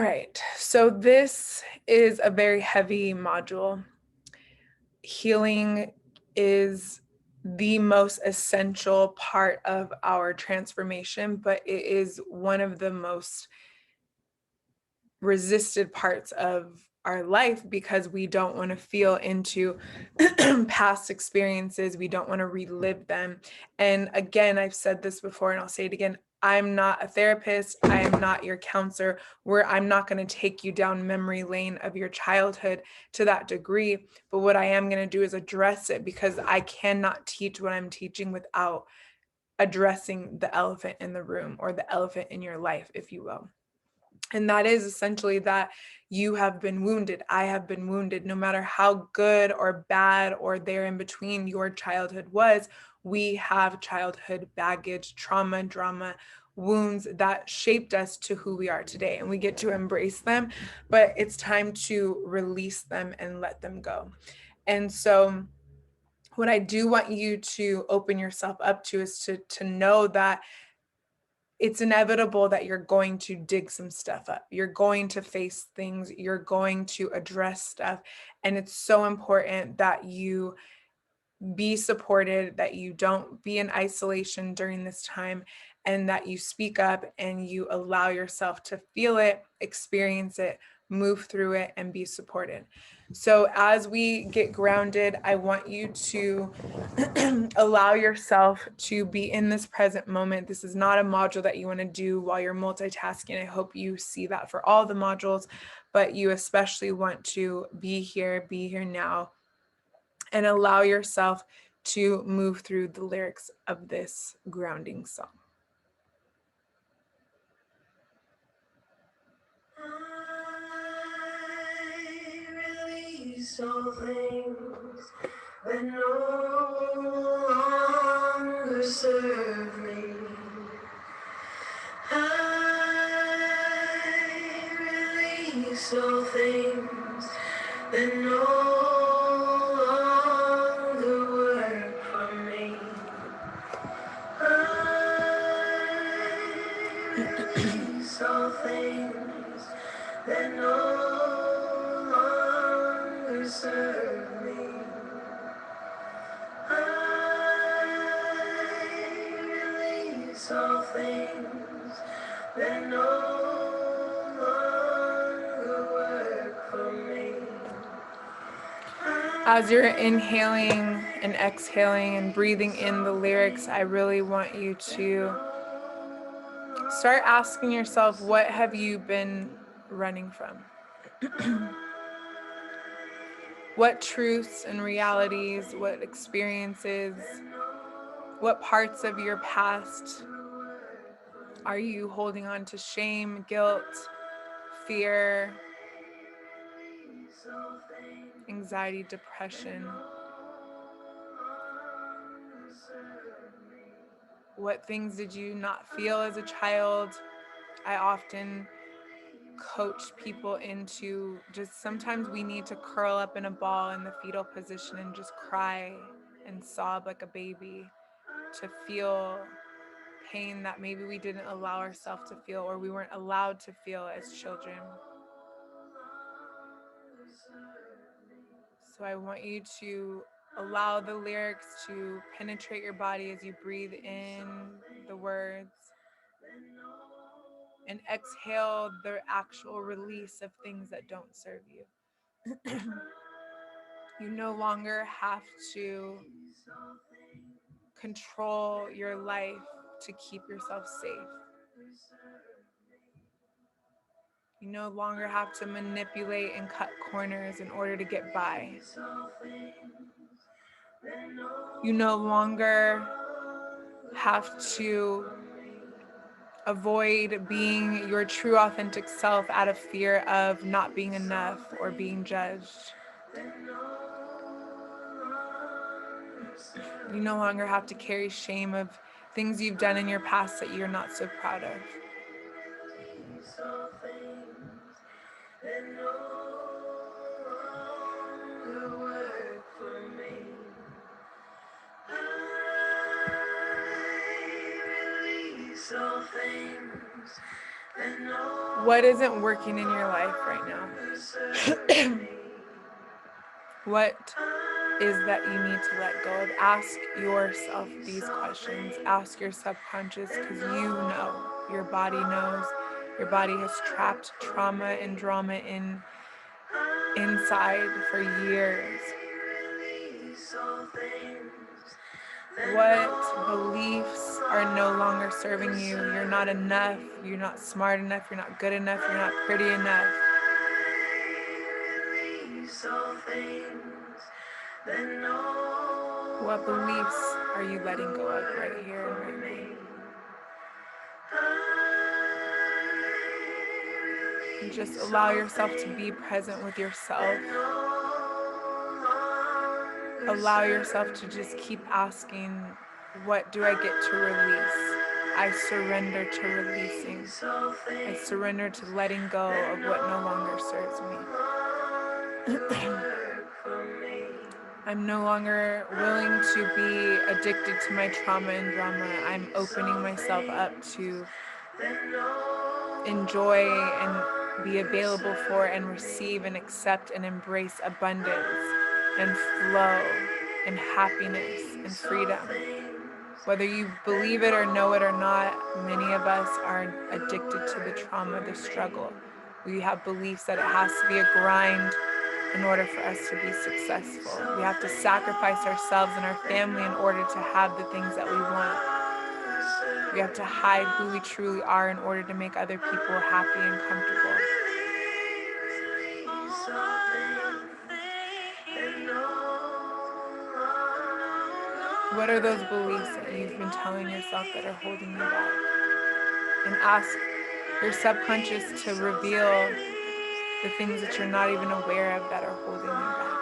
right, so this is a very heavy module. Healing is the most essential part of our transformation, but it is one of the most resisted parts of our life because we don't want to feel into past experiences. We don't want to relive them. And again, I've said this before and I'll say it again. I'm not a therapist. I am not your counselor. I'm not going to take you down memory lane of your childhood to that degree. But what I am going to do is address it, because I cannot teach what I'm teaching without addressing the elephant in the room, or the elephant in your life, if you will. And that is essentially that you have been wounded. I have been wounded. No matter how good or bad or there in between your childhood was, we have childhood baggage, trauma, drama, wounds that shaped us to who we are today. And we get to embrace them, but it's time to release them and let them go. And so what I do want you to open yourself up to is to know that it's inevitable that you're going to dig some stuff up. You're going to face things. You're going to address stuff. And it's so important that you be supported, that you don't be in isolation during this time, and that you speak up and you allow yourself to feel it, experience it, move through it, and be supported. So as we get grounded, I want you to allow yourself to be in this present moment. This is not a module that you want to do while you're multitasking. I hope you see that for all the modules, but you especially want to be here now, and allow yourself to move through the lyrics of this grounding song. I release all things that no longer serve me. I release all things that no longer work for me. I release all things that no longer serve me. I release all things that no longer work for me. As you're inhaling and exhaling and breathing in the lyrics, I really want you to start asking yourself, what have you been running from? What truths and realities, what experiences, what parts of your past are you holding on to? Shame, guilt, fear, anxiety, depression? What things did you not feel as a child? I often coach people into just, sometimes we need to curl up in a ball in the fetal position and just cry and sob like a baby to feel pain that maybe we didn't allow ourselves to feel, or we weren't allowed to feel as children. So I want you to allow the lyrics to penetrate your body as you breathe in the words and exhale the actual release of things that don't serve you. You no longer have to control your life to keep yourself safe. You no longer have to manipulate and cut corners in order to get by. You no longer have to avoid being your true authentic self out of fear of not being enough or being judged. You no longer have to carry shame of things you've done in your past that you're not so proud of. All things What isn't working in your life right now? What is that you need to let go of? Ask yourself these questions. Ask your subconscious, because you know, your body knows. Your body has trapped trauma and drama inside for years. What beliefs are no longer serving you? You're not enough. You're not smart enough. You're not good enough. You're not pretty enough. What beliefs are you letting go of right here and right now? And just allow yourself to be present with yourself. Allow yourself to just keep asking, what do I get to release? I surrender to releasing. I surrender to letting go of what no longer serves me. I'm no longer willing to be addicted to my trauma and drama. I'm opening myself up to enjoy and be available for and receive and accept and embrace abundance and flow and happiness and freedom. Whether you believe it or know it or not, many of us are addicted to the trauma, the struggle. We have beliefs that it has to be a grind in order for us to be successful. We have to sacrifice ourselves and our family in order to have the things that we want. We have to hide who we truly are in order to make other people happy and comfortable. What are those beliefs that you've been telling yourself that are holding you back? And ask your subconscious to reveal the things that you're not even aware of that are holding you back.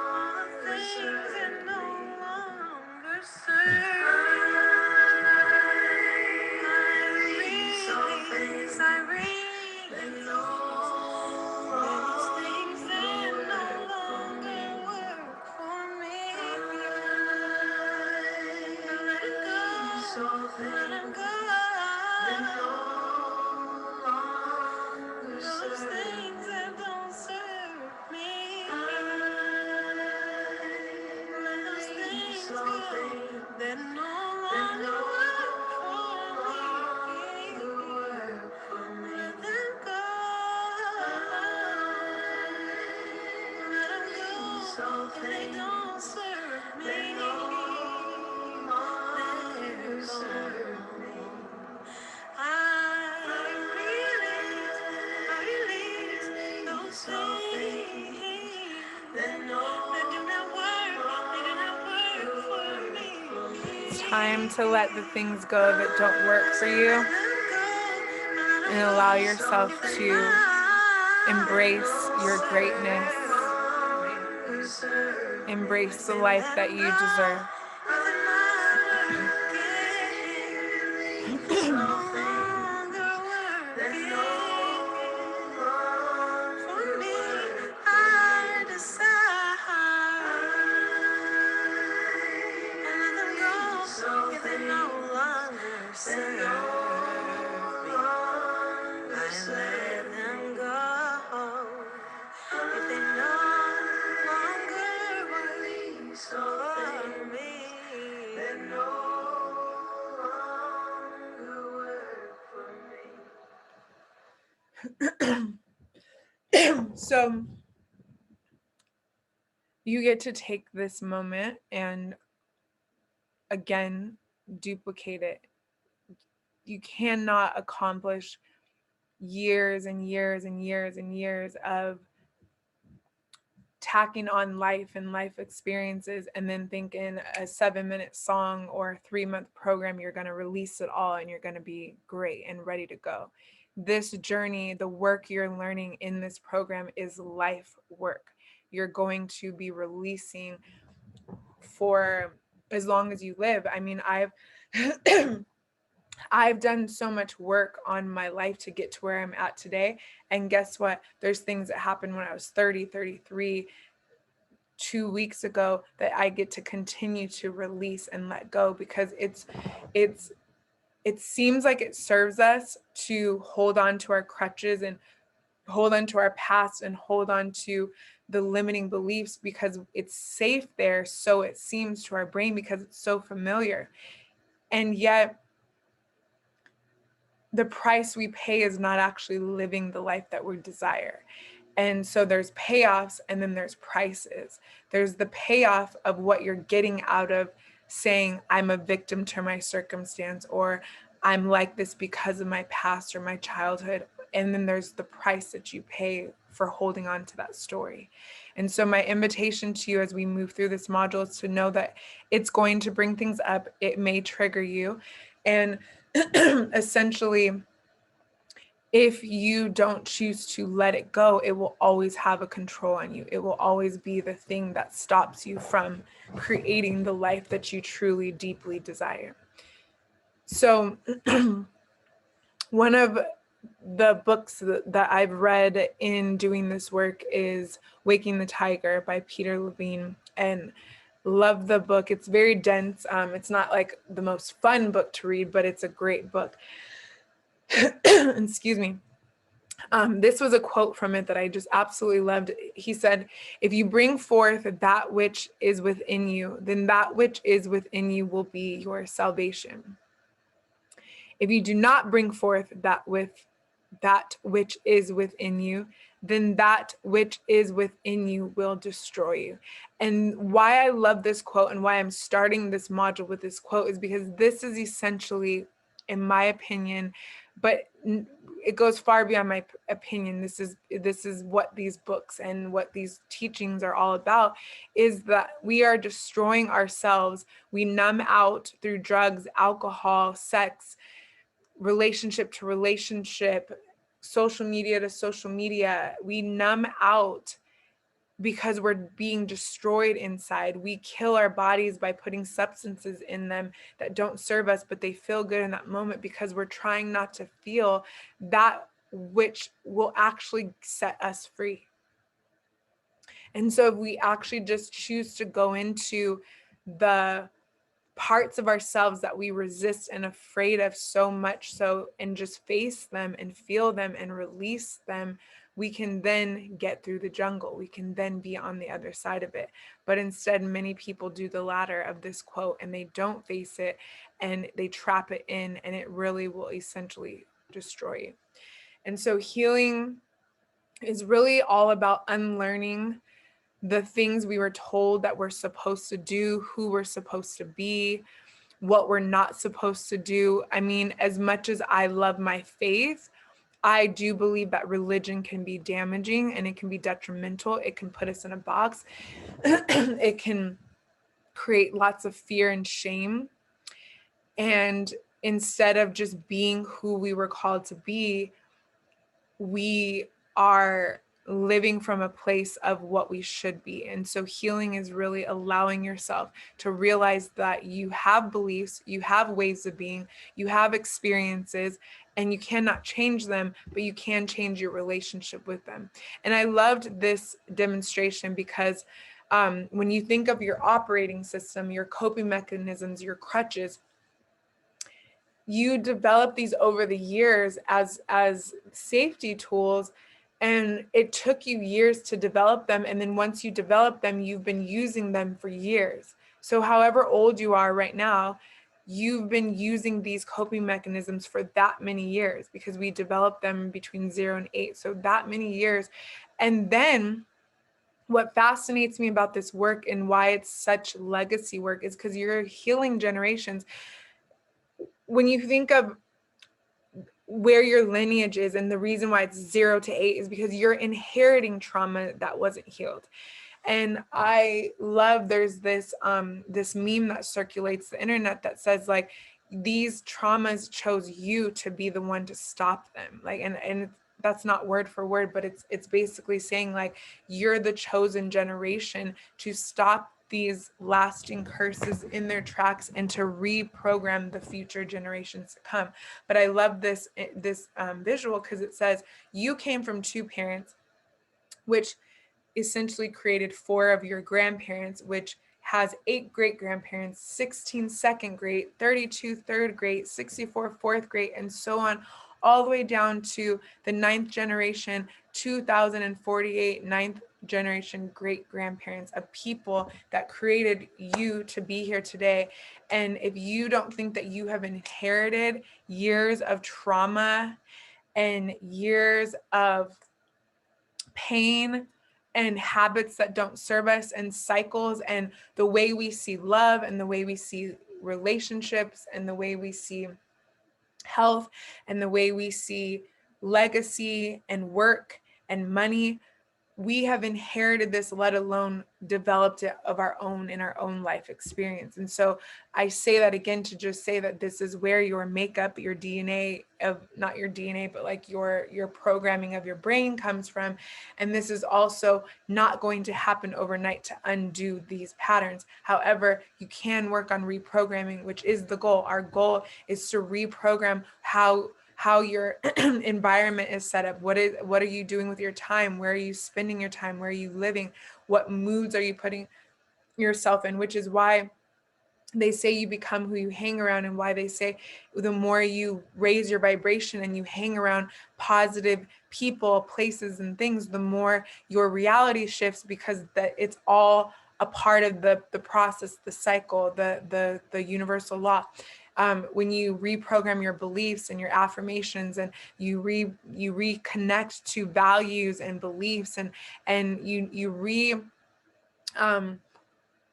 It's time to let the things go that don't work for you and allow yourself to embrace your greatness. Embrace the life that you deserve. So you get to take this moment and again duplicate it. You cannot accomplish years and years and years and years of tacking on life and life experiences and then thinking a 7-minute song or a 3-month program, you're going to release it all and you're going to be great and ready to go. This journey, the work you're learning in this program is life work. You're going to be releasing for as long as you live. I mean, I've done so much work on my life to get to where I'm at today. And guess what? There's things that happened when I was 30, 33, 2 weeks ago that I get to continue to release and let go because it's it seems like it serves us to hold on to our crutches and hold on to our past and hold on to the limiting beliefs because it's safe there. So it seems to our brain because it's so familiar. And yet the price we pay is not actually living the life that we desire. And so there's payoffs and then there's prices. There's the payoff of what you're getting out of saying, I'm a victim to my circumstance, or I'm like this because of my past or my childhood. And then there's the price that you pay for holding on to that story. And so my invitation to you as we move through this module is to know that it's going to bring things up. It may trigger you. And essentially, if you don't choose to let it go, it will always have a control on you. It will always be the thing that stops you from creating the life that you truly, deeply desire. So one of the books that I've read in doing this work is Waking the Tiger by Peter Levine, and love the book. It's very dense. It's not like the most fun book to read, but it's a great book. Excuse me. This was a quote from it that I just absolutely loved. He said, if you bring forth that which is within you, then that which is within you will be your salvation. If you do not bring forth that which is within you, then that which is within you will destroy you. And why I love this quote and why I'm starting this module with this quote is because this is essentially, in my opinion, but it goes far beyond my opinion. This is what these books and what these teachings are all about, is that we are destroying ourselves. We numb out through drugs, alcohol, sex, relationship to relationship, social media to social media. We numb out because we're being destroyed inside. We kill our bodies by putting substances in them that don't serve us, but they feel good in that moment because we're trying not to feel that which will actually set us free. And so if we actually just choose to go into the parts of ourselves that we resist and afraid of so much so, and just face them and feel them and release them, we can then get through the jungle. We can then be on the other side of it. But instead, many people do the latter of this quote and they don't face it and they trap it in, and it really will essentially destroy you. And so healing is really all about unlearning the things we were told that we're supposed to do, who we're supposed to be, what we're not supposed to do. I mean, as much as I love my faith, I do believe that religion can be damaging and it can be detrimental. It can put us in a box. It can create lots of fear and shame. And instead of just being who we were called to be, we are living from a place of what we should be. And so healing is really allowing yourself to realize that you have beliefs, you have ways of being, you have experiences, and you cannot change them, but you can change your relationship with them. And I loved this demonstration because when you think of your operating system, your coping mechanisms, your crutches, you develop these over the years as safety tools, and it took you years to develop them. And then once you develop them, you've been using them for years. So however old you are right now, you've been using these coping mechanisms for that many years, because we developed them between 0 and 8. So that many years. And then what fascinates me about this work and why it's such legacy work is because you're healing generations. When you think of where your lineage is, and the reason why it's 0 to 8 is because you're inheriting trauma that wasn't healed. And I love, there's this this meme that circulates the internet that says, like, these traumas chose you to be the one to stop them. Like, and that's not word for word, but it's basically saying, like, you're the chosen generation to stop these lasting curses in their tracks and to reprogram the future generations to come. But I love this visual because it says you came from 2 parents, which essentially created 4 of your grandparents, which has 8 great-grandparents, 16 second grade, 32 third grade, 64 fourth grade, and so on, all the way down to the 9th generation, 2048 ninth generation great-grandparents of people that created you to be here today. And if you don't think that you have inherited years of trauma and years of pain and habits that don't serve us and cycles and the way we see love and the way we see relationships and the way we see health and the way we see legacy and work and money, we have inherited this, let alone developed it of our own in our own life experience. And so I say that again to just say that this is where your makeup, your DNA of, not your DNA, but like your programming of your brain comes from. And this is also not going to happen overnight to undo these patterns. However, you can work on reprogramming, which is the goal. Our goal is to reprogram how your environment is set up. What are you doing with your time? Where are you spending your time? Where are you living? What moods are you putting yourself in? Which is why they say you become who you hang around, and why they say the more you raise your vibration and you hang around positive people, places, and things, the more your reality shifts, because that it's all a part of the process, the cycle, the universal law. When you reprogram your beliefs and your affirmations, and you reconnect to values and beliefs, and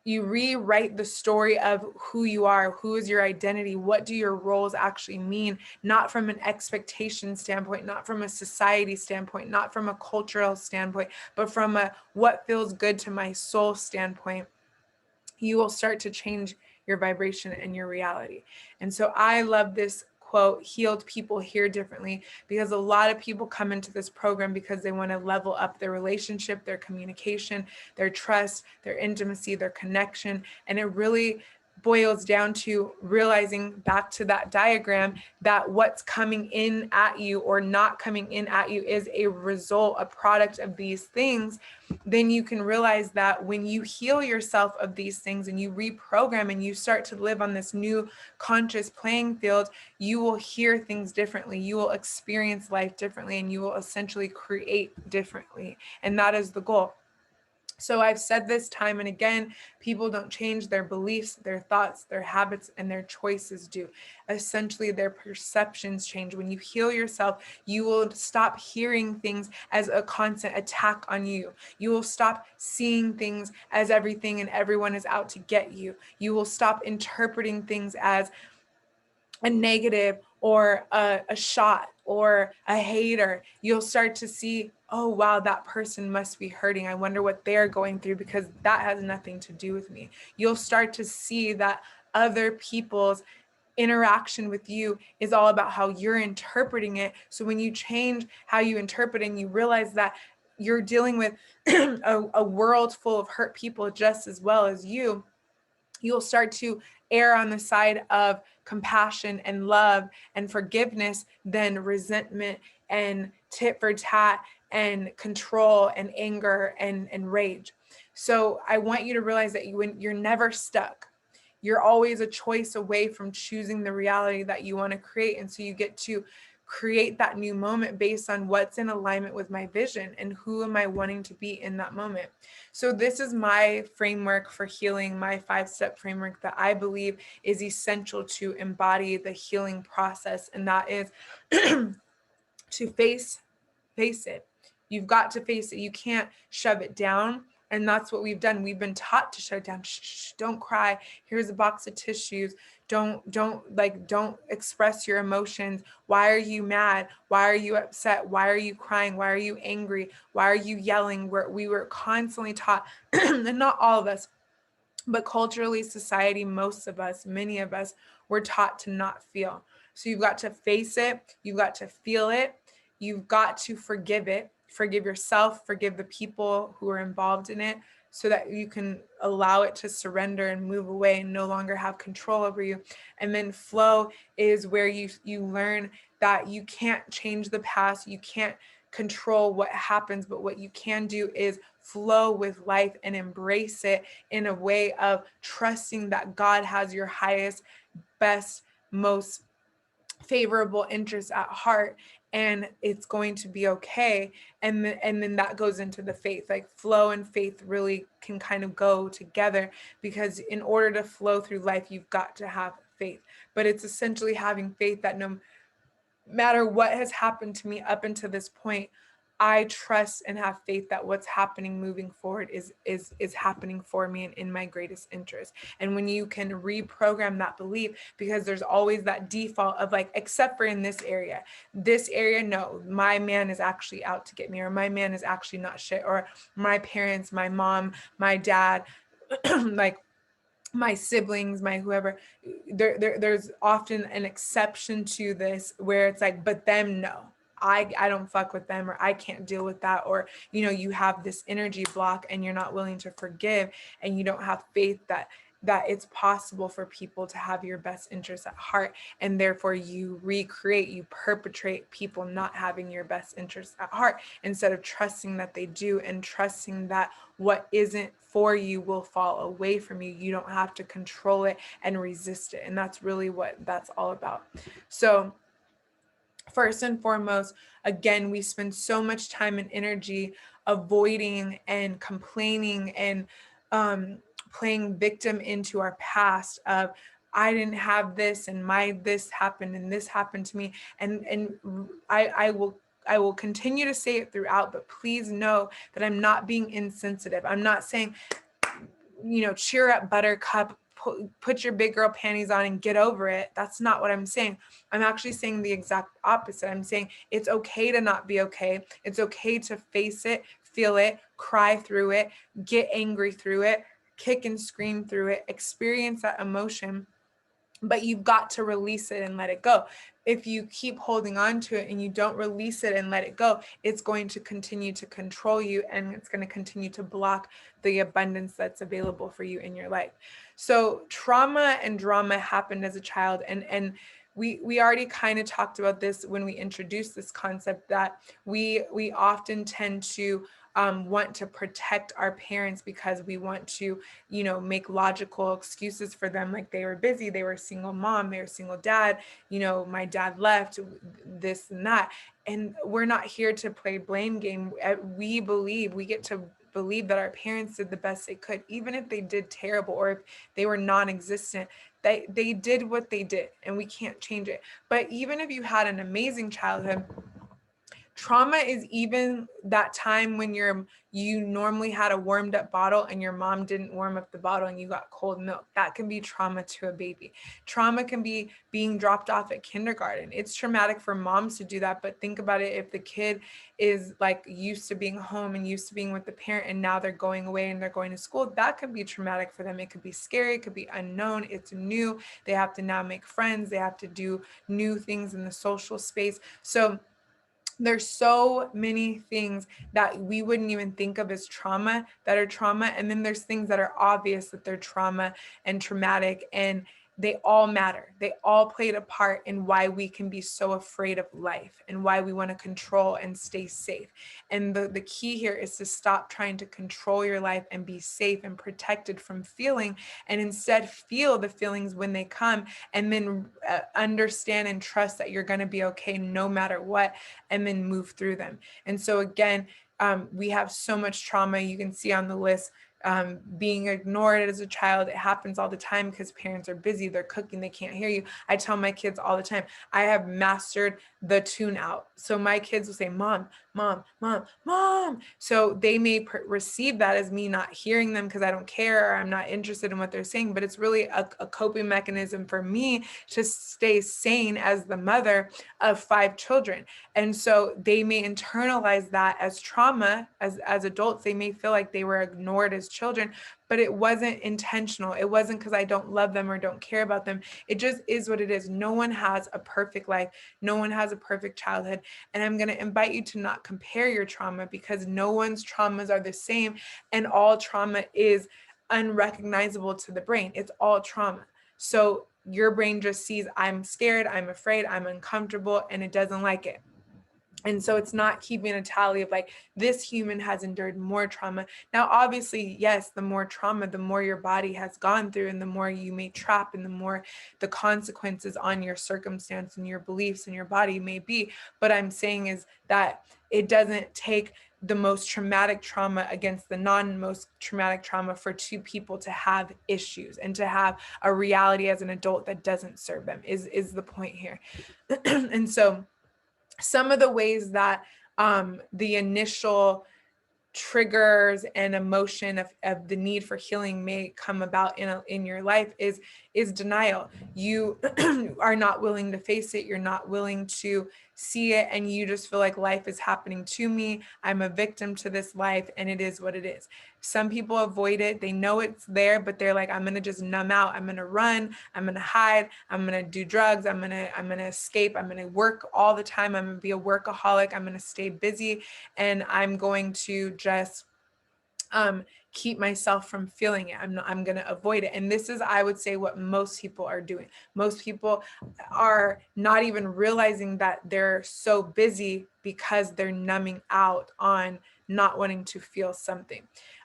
you rewrite the story of who you are, who is your identity, what do your roles actually mean, not from an expectation standpoint, not from a society standpoint, not from a cultural standpoint, but from a what feels good to my soul standpoint. You will start to change your vibration and your reality. And so I love this quote, healed people hear differently, because a lot of people come into this program because they want to level up their relationship, their communication, their trust, their intimacy, their connection. And it really boils down to realizing, back to that diagram, that what's coming in at you or not coming in at you is a result, a product of these things. Then you can realize that when you heal yourself of these things and you reprogram and you start to live on this new conscious playing field, you will hear things differently, you will experience life differently, and you will essentially create differently. And that is the goal. So I've said this time and again, people don't change their beliefs, their thoughts, their habits, and their choices do. Essentially, their perceptions change. When you heal yourself, you will stop hearing things as a constant attack on you. You will stop seeing things as everything and everyone is out to get you. You will stop interpreting things as a negative or a shot or a hater. You'll start to see, oh, wow, that person must be hurting. I wonder what they're going through, because that has nothing to do with me. You'll start to see that other people's interaction with you is all about how you're interpreting it. So when you change how you interpret and you realize that you're dealing with a world full of hurt people just as well as you'll start to err on the side of compassion and love and forgiveness than resentment and tit for tat and control and anger and rage. So I want you to realize that you're never stuck. You're always a choice away from choosing the reality that you want to create. And so you get to create that new moment based on what's in alignment with my vision and who am I wanting to be in that moment. So this is my framework for healing, my 5-step framework that I believe is essential to embody the healing process. And that is to face it. You've got to face it. You can't shove it down. And that's what we've done. We've been taught to shut it down. Shh, don't cry. Here's a box of tissues. Don't express your emotions. Why are you mad? Why are you upset? Why are you crying? Why are you angry? Why are you yelling? We were constantly taught, and not all of us, but culturally, society, most of us, many of us were taught to not feel. So you've got to face it. You've got to feel it. You've got to forgive it. Forgive yourself, forgive the people who are involved in it, so that you can allow it to surrender and move away and no longer have control over you. And then flow is where you learn that you can't change the past. You can't control what happens, but what you can do is flow with life and embrace it in a way of trusting that God has your highest, best, most favorable interests at heart, and it's going to be okay. And then that goes into the faith. Like flow and faith really can kind of go together, because in order to flow through life, you've got to have faith. But it's essentially having faith that no matter what has happened to me up until this point, I trust and have faith that what's happening moving forward is happening for me and in my greatest interest. And when you can reprogram that belief, because there's always that default of like, except for in this area, no, my man is actually out to get me, or my man is actually not shit, or my parents, my mom, my dad, like my siblings, my whoever, there's often an exception to this where it's like, but them, no, I don't fuck with them, or I can't deal with that, or you have this energy block and you're not willing to forgive, and you don't have faith that it's possible for people to have your best interests at heart, and therefore you perpetrate people not having your best interests at heart, instead of trusting that they do, and trusting that what isn't for you will fall away from you. You don't have to control it and resist it. And that's really what that's all about. So first and foremost, again, we spend so much time and energy avoiding and complaining and playing victim into our past of, I didn't have this, and this happened, and this happened to me. And I will continue to say it throughout, but please know that I'm not being insensitive. I'm not saying, cheer up, buttercup, put your big girl panties on and get over it. That's not what I'm saying. I'm actually saying the exact opposite. I'm saying it's okay to not be okay. It's okay to face it, feel it, cry through it, get angry through it, kick and scream through it, experience that emotion. But you've got to release it and let it go. If you keep holding on to it and you don't release it and let it go, it's going to continue to control you, and it's going to continue to block the abundance that's available for you in your life. So trauma and drama happened as a child, and we already kind of talked about this when we introduced this concept, that we often tend to want to protect our parents because we want to make logical excuses for them, like they were busy, they were a single mom, they were a single dad, my dad left, this and that. And we're not here to play blame game. We get to believe that our parents did the best they could, even if they did terrible, or if they were non-existent. They did what they did, and we can't change it. But even if you had an amazing childhood, trauma is even that time when you normally had a warmed up bottle and your mom didn't warm up the bottle and you got cold milk. That can be trauma to a baby. Trauma can be being dropped off at kindergarten. It's traumatic for moms to do that, but think about it. If the kid is like used to being home and used to being with the parent, and now they're going away and they're going to school, that could be traumatic for them. It could be scary, it could be unknown, it's new. They have to now make friends, they have to do new things in the social space. So there's so many things that we wouldn't even think of as trauma that are trauma. And then there's things that are obvious that they're trauma and traumatic, and they all matter. They all played a part in why we can be so afraid of life and why we want to control and stay safe. And the key here is to stop trying to control your life and be safe and protected from feeling, and instead feel the feelings when they come, and then understand and trust that you're going to be okay no matter what, and then move through them. And so again, we have so much trauma. You can see on the list, being ignored as a child. It happens all the time because parents are busy, they're cooking, they can't hear you. I tell my kids all the time, I have mastered the tune out. So my kids will say, mom, mom, mom, mom. So they may receive that as me not hearing them because I don't care, or I'm not interested in what they're saying, but it's really a coping mechanism for me to stay sane as the mother of 5 children. And so they may internalize that as trauma. As adults, they may feel like they were ignored as children, but it wasn't intentional. It wasn't because I don't love them or don't care about them. It just is what it is. No one has a perfect life. No one has a perfect childhood. And I'm going to invite you to not compare your trauma, because no one's traumas are the same, and all trauma is unrecognizable to the brain. It's all trauma. So your brain just sees, I'm scared, I'm afraid, I'm uncomfortable, and it doesn't like it. And so it's not keeping a tally of like, this human has endured more trauma. Now, obviously, yes, the more trauma, the more your body has gone through, and the more you may trap, and the more the consequences on your circumstance and your beliefs and your body may be. But I'm saying is that it doesn't take the most traumatic trauma against the non-most traumatic trauma for two people to have issues and to have a reality as an adult that doesn't serve them is the point here. And so some of the ways that the initial triggers and emotion of the need for healing may come about in your life is denial. You are not willing to face it. You're not willing to see it, and you just feel like life is happening to me. I'm a victim to this life, and it is what it is. Some people avoid it. They know it's there, but they're like, I'm gonna just numb out. I'm gonna run. I'm gonna hide. I'm gonna do drugs. I'm gonna escape. I'm gonna work all the time. I'm gonna be a workaholic. I'm gonna stay busy, and I'm going to just keep myself from feeling it. I'm going to avoid it. And this is, I would say, what most people are doing. Most people are not even realizing that they're so busy because they're numbing out on not wanting to feel something.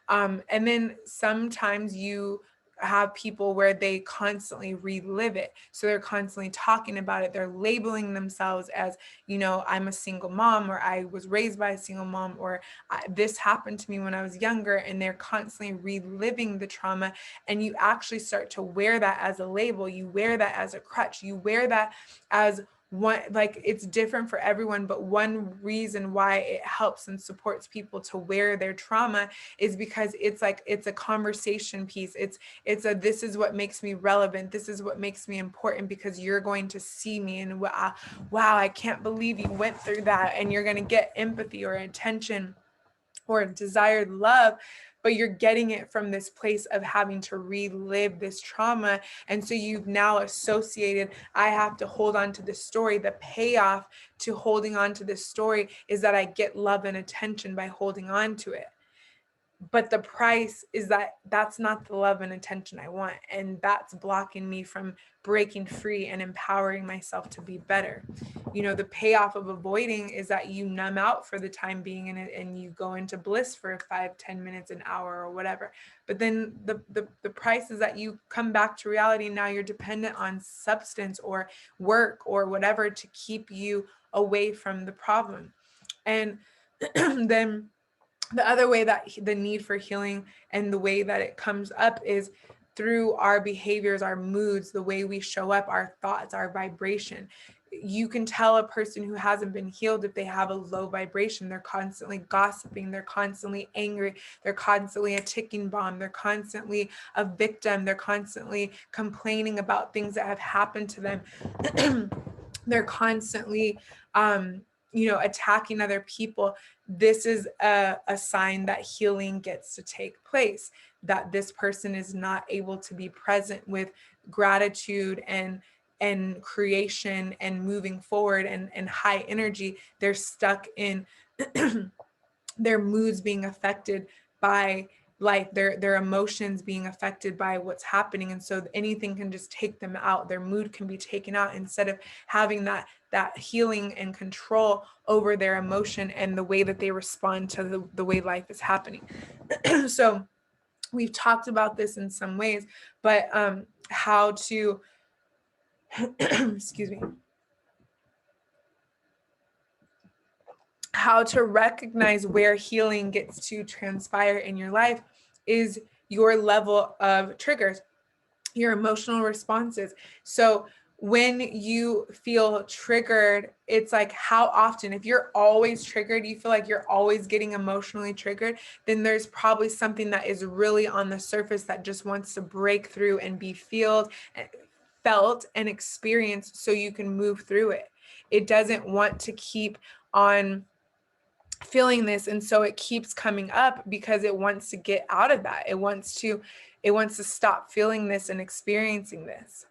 And then sometimes you have people where they constantly relive it. So they're constantly talking about it. They're labeling themselves as, I'm a single mom, or I was raised by a single mom, or this happened to me when I was younger, and they're constantly reliving the trauma. And you actually start to wear that as a label. You wear that as a crutch. You wear that as one, like, it's different for everyone, but one reason why it helps and supports people to wear their trauma is because it's like, it's a conversation piece. It's a, this is what makes me relevant. This is what makes me important, because you're going to see me and wow, I can't believe you went through that. And you're going to get empathy or attention or desired love, but you're getting it from this place of having to relive this trauma. And so you've now associated, I have to hold on to this story. The payoff to holding on to this story is that I get love and attention by holding on to it. But the price is that that's not the love and attention I want. And that's blocking me from breaking free and empowering myself to be better. The payoff of avoiding is that you numb out for the time being, and you go into bliss for 5-10 minutes, an hour, or whatever. But then the price is that you come back to reality. Now you're dependent on substance or work or whatever to keep you away from the problem. And then the other way that the need for healing and the way that it comes up is through our behaviors, our moods, the way we show up, our thoughts, our vibration. You can tell a person who hasn't been healed if they have a low vibration. They're constantly gossiping. They're constantly angry. They're constantly a ticking bomb. They're constantly a victim. They're constantly complaining about things that have happened to them. They're constantly, attacking other people. This is a sign that healing gets to take place, that this person is not able to be present with gratitude and creation and moving forward and high energy. They're stuck in their moods being affected by life, their emotions being affected by what's happening. And so anything can just take them out. Their mood can be taken out instead of having that healing and control over their emotion and the way that they respond to the way life is happening. So we've talked about this in some ways, but how to excuse me, how to recognize where healing gets to transpire in your life is your level of triggers, your emotional responses. So when you feel triggered, it's like, how often? If you're always triggered, you feel like you're always getting emotionally triggered, then there's probably something that is really on the surface that just wants to break through and be felt and experienced so you can move through it. It doesn't want to keep on feeling this, and so it keeps coming up because it wants to get out of that. It wants to stop feeling this and experiencing this.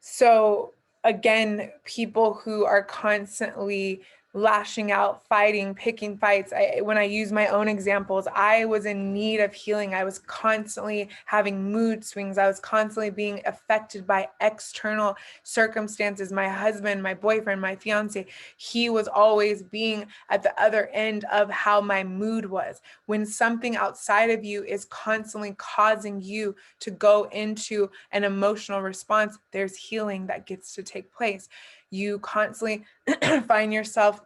So again, people who are constantly lashing out, fighting, picking fights. When I use my own examples, I was in need of healing. I was constantly having mood swings. I was constantly being affected by external circumstances. My husband, my boyfriend, my fiance, he was always being at the other end of how my mood was. When something outside of you is constantly causing you to go into an emotional response, there's healing that gets to take place. You constantly find yourself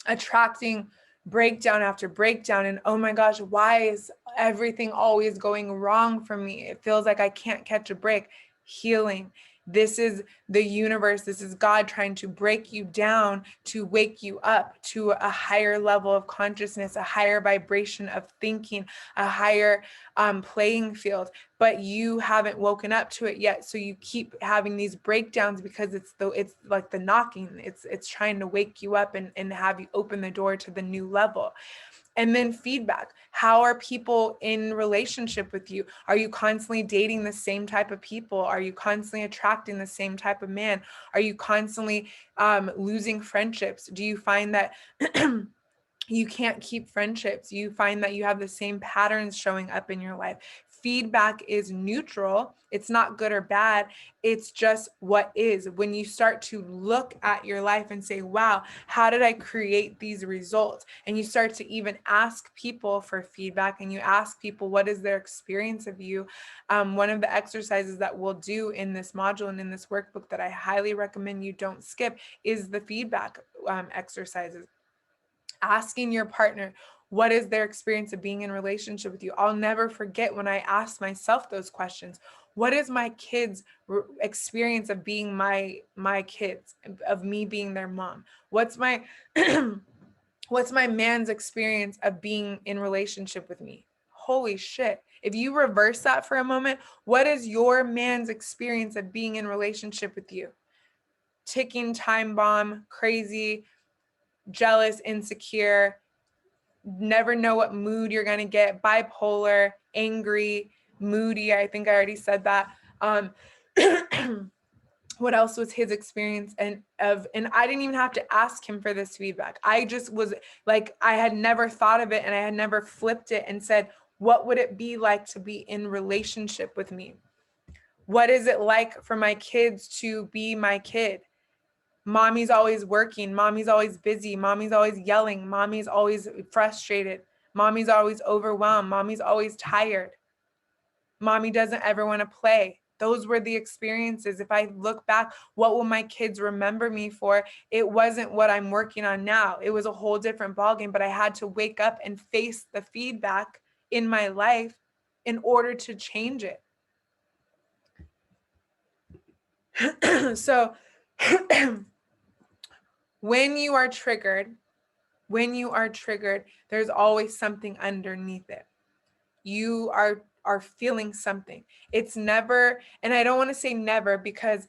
attracting breakdown after breakdown, and oh my gosh, why is everything always going wrong for me? It feels like I can't catch a break. Healing. This is the universe, this is God trying to break you down to wake you up to a higher level of consciousness, a higher vibration of thinking, a higher playing field. But you haven't woken up to it yet, so you keep having these breakdowns because it's like the knocking. It's trying to wake you up and have you open the door to the new level. And then feedback. How are people in relationship with you? Are you constantly dating the same type of people? Are you constantly attracting the same type of man? Are you constantly losing friendships? Do you find that you can't keep friendships? You find that you have the same patterns showing up in your life? Feedback is neutral. It's not good or bad. It's just what is. When you start to look at your life and say, wow, how did I create these results? And you start to even ask people for feedback, and you ask people, what is their experience of you? One of the exercises that we'll do in this module and in this workbook that I highly recommend you don't skip is the feedback exercises. Asking your partner, what is their experience of being in relationship with you? I'll never forget when I asked myself those questions. What is my kids' experience of being my kids, of me being their mom? What's my what's my man's experience of being in relationship with me? Holy shit. If you reverse that for a moment, what is your man's experience of being in relationship with you? Ticking time bomb, crazy, jealous, insecure, never know what mood you're going to get, bipolar, angry, moody. I think I already said that. What else was his experience? And I didn't even have to ask him for this feedback. I just was like, I had never thought of it, and I had never flipped it and said, what would it be like to be in relationship with me? What is it like for my kids to be my kid? Mommy's always working. Mommy's always busy. Mommy's always yelling. Mommy's always frustrated. Mommy's always overwhelmed. Mommy's always tired. Mommy doesn't ever want to play. Those were the experiences. If I look back, what will my kids remember me for? It wasn't what I'm working on now. It was a whole different ballgame, but I had to wake up and face the feedback in my life in order to change it. So when you are triggered, there's always something underneath it. You are feeling something. It's never, and I don't want to say never because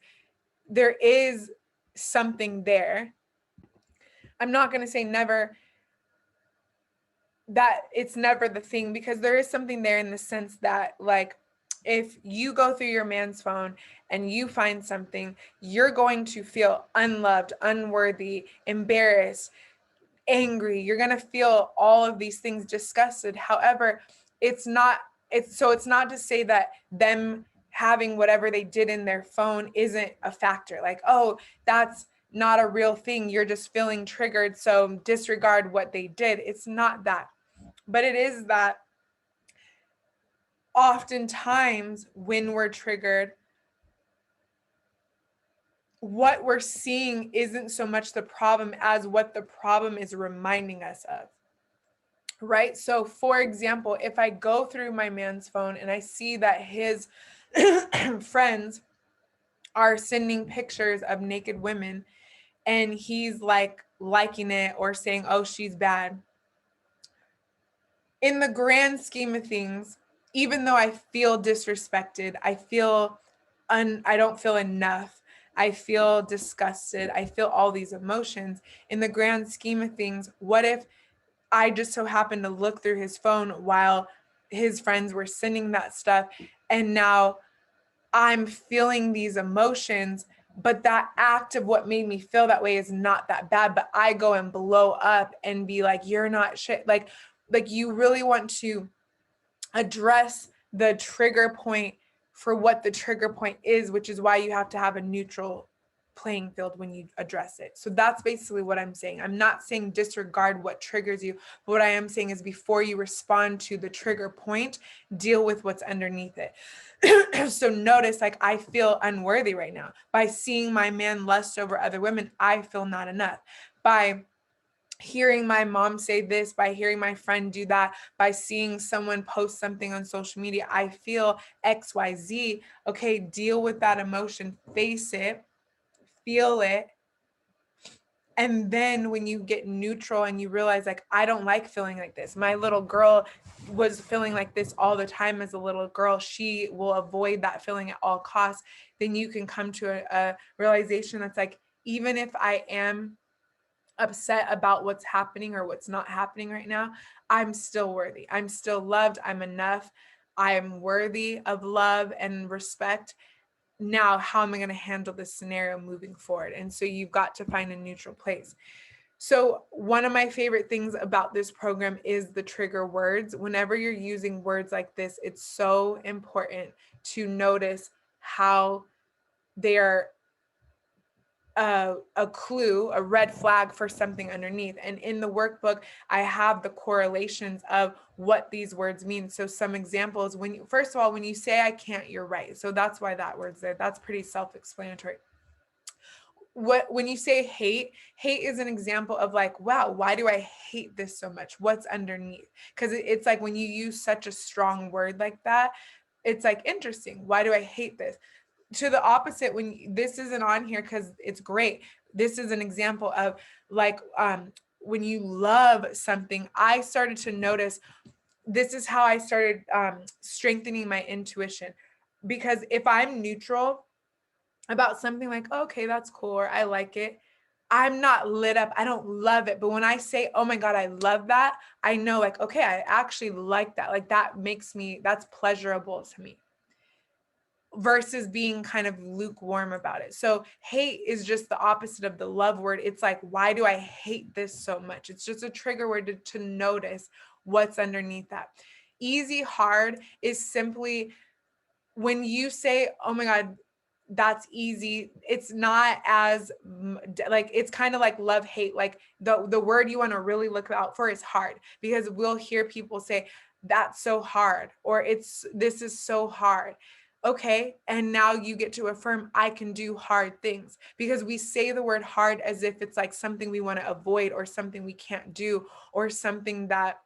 there is something there. I'm not going to say never, that it's never the thing, because there is something there in the sense that, like, if you go through your man's phone and you find something, you're going to feel unloved, unworthy, embarrassed, angry. You're going to feel all of these things, disgusted. However, it's not to say that them having whatever they did in their phone isn't a factor. Like, oh, that's not a real thing. You're just feeling triggered, so disregard what they did. It's not that. But it is that oftentimes when we're triggered, what we're seeing isn't so much the problem as what the problem is reminding us of. Right? So for example, if I go through my man's phone and I see that his friends are sending pictures of naked women and he's like liking it or saying, oh, she's bad. In the grand scheme of things, even though I feel disrespected, I don't feel enough. I feel disgusted. I feel all these emotions. In the grand scheme of things, what if I just so happened to look through his phone while his friends were sending that stuff, and now I'm feeling these emotions, but that act of what made me feel that way is not that bad. But I go and blow up and be like, you're not shit. Like you really want to address the trigger point for what the trigger point is, which is why you have to have a neutral playing field when you address it. So that's basically what I'm saying. I'm not saying disregard what triggers you, but what I am saying is before you respond to the trigger point, deal with what's underneath it. So notice, like, I feel unworthy right now. By seeing my man lust over other women, I feel not enough. By hearing my mom say this, by hearing my friend do that, by seeing someone post something on social media, I feel XYZ. Okay, deal with that emotion, face it, feel it. And then when you get neutral and you realize, like, I don't like feeling like this. My little girl was feeling like this all the time as a little girl. She will avoid that feeling at all costs. Then you can come to a realization that's like, even if I am upset about what's happening or what's not happening right now, I'm still worthy. I'm still loved. I'm enough. I am worthy of love and respect. Now, how am I going to handle this scenario moving forward? And so you've got to find a neutral place. So one of my favorite things about this program is the trigger words. Whenever you're using words like this, it's so important to notice how they are a clue, a red flag for something underneath. And in the workbook, I have the correlations of what these words mean. So some examples, when you, first of all, when you say I can't, you're right. So that's why that word's there. That's pretty self-explanatory. When you say hate is an example of like, wow, why do I hate this so much? What's underneath? Because it's like when you use such a strong word like that, it's like, interesting. Why do I hate this? To the opposite, when this isn't on here because it's great, this is an example of like, when you love something, I started to notice, this is how I started strengthening my intuition. Because if I'm neutral about something, like, okay, that's cool, or I like it, I'm not lit up, I don't love it, but when I say, oh my God, I love that, I know, like, okay, I actually like that, like that makes me, that's pleasurable to me, versus being kind of lukewarm about it. So hate is just the opposite of the love word. It's like, why do I hate this so much? It's just a trigger word to notice what's underneath that. Easy, hard is simply when you say, oh my God, that's easy. It's not as like, it's kind of like love, hate. Like the word you want to really look out for is hard, because we'll hear people say, that's so hard, or this is so hard. Okay. And now you get to affirm, I can do hard things, because we say the word hard as if it's like something we want to avoid, or something we can't do, or something that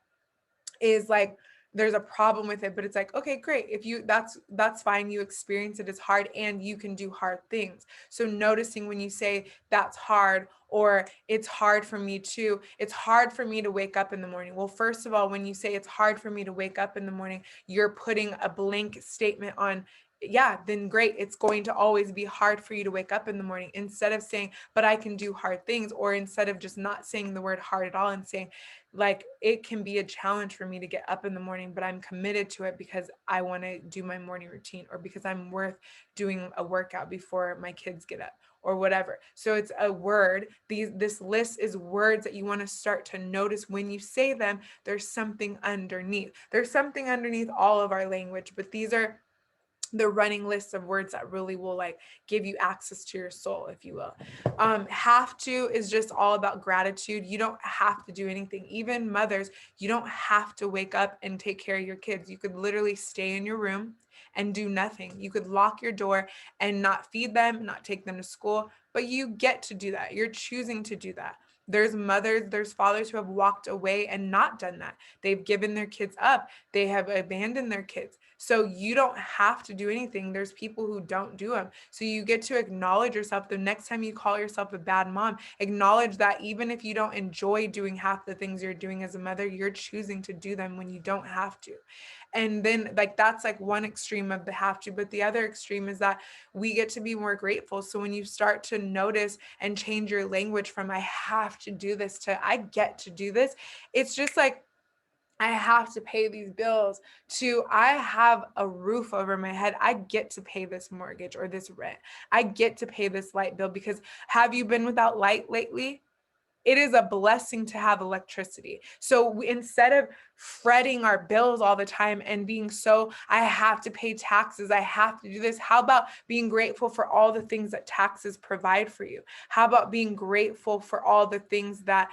is like there's a problem with it. But it's like, okay, great, if you, that's fine, you experience it as hard and you can do hard things. So noticing when you say that's hard, or it's hard for me too, it's hard for me to wake up in the morning. Well, first of all, when you say it's hard for me to wake up in the morning, you're putting a blank statement on, yeah, then great, it's going to always be hard for you to wake up in the morning, instead of saying, but I can do hard things, or instead of just not saying the word hard at all and saying, like, it can be a challenge for me to get up in the morning, but I'm committed to it because I want to do my morning routine, or because I'm worth doing a workout before my kids get up, or whatever. So it's a word. This list is words that you want to start to notice when you say them. There's something underneath. There's something underneath all of our language, but these are the running list of words that really will like give you access to your soul, if you will. Have to is just all about gratitude. You don't have to do anything. Even mothers, you don't have to wake up and take care of your kids. You could literally stay in your room and do nothing. You could lock your door and not feed them, not take them to school, but you get to do that. You're choosing to do that. There's mothers, there's fathers who have walked away and not done that. They've given their kids up. They have abandoned their kids. So you don't have to do anything. There's people who don't do them. So you get to acknowledge yourself. The next time you call yourself a bad mom, acknowledge that even if you don't enjoy doing half the things you're doing as a mother, you're choosing to do them when you don't have to. And then like, that's like one extreme of the have to, but the other extreme is that we get to be more grateful. So when you start to notice and change your language from I have to do this to I get to do this, it's just like, I have to pay these bills, to I have a roof over my head. I get to pay this mortgage or this rent. I get to pay this light bill. Because have you been without light lately? It is a blessing to have electricity. So instead of fretting our bills all the time and being so, I have to pay taxes, I have to do this, how about being grateful for all the things that taxes provide for you? How about being grateful for all the things that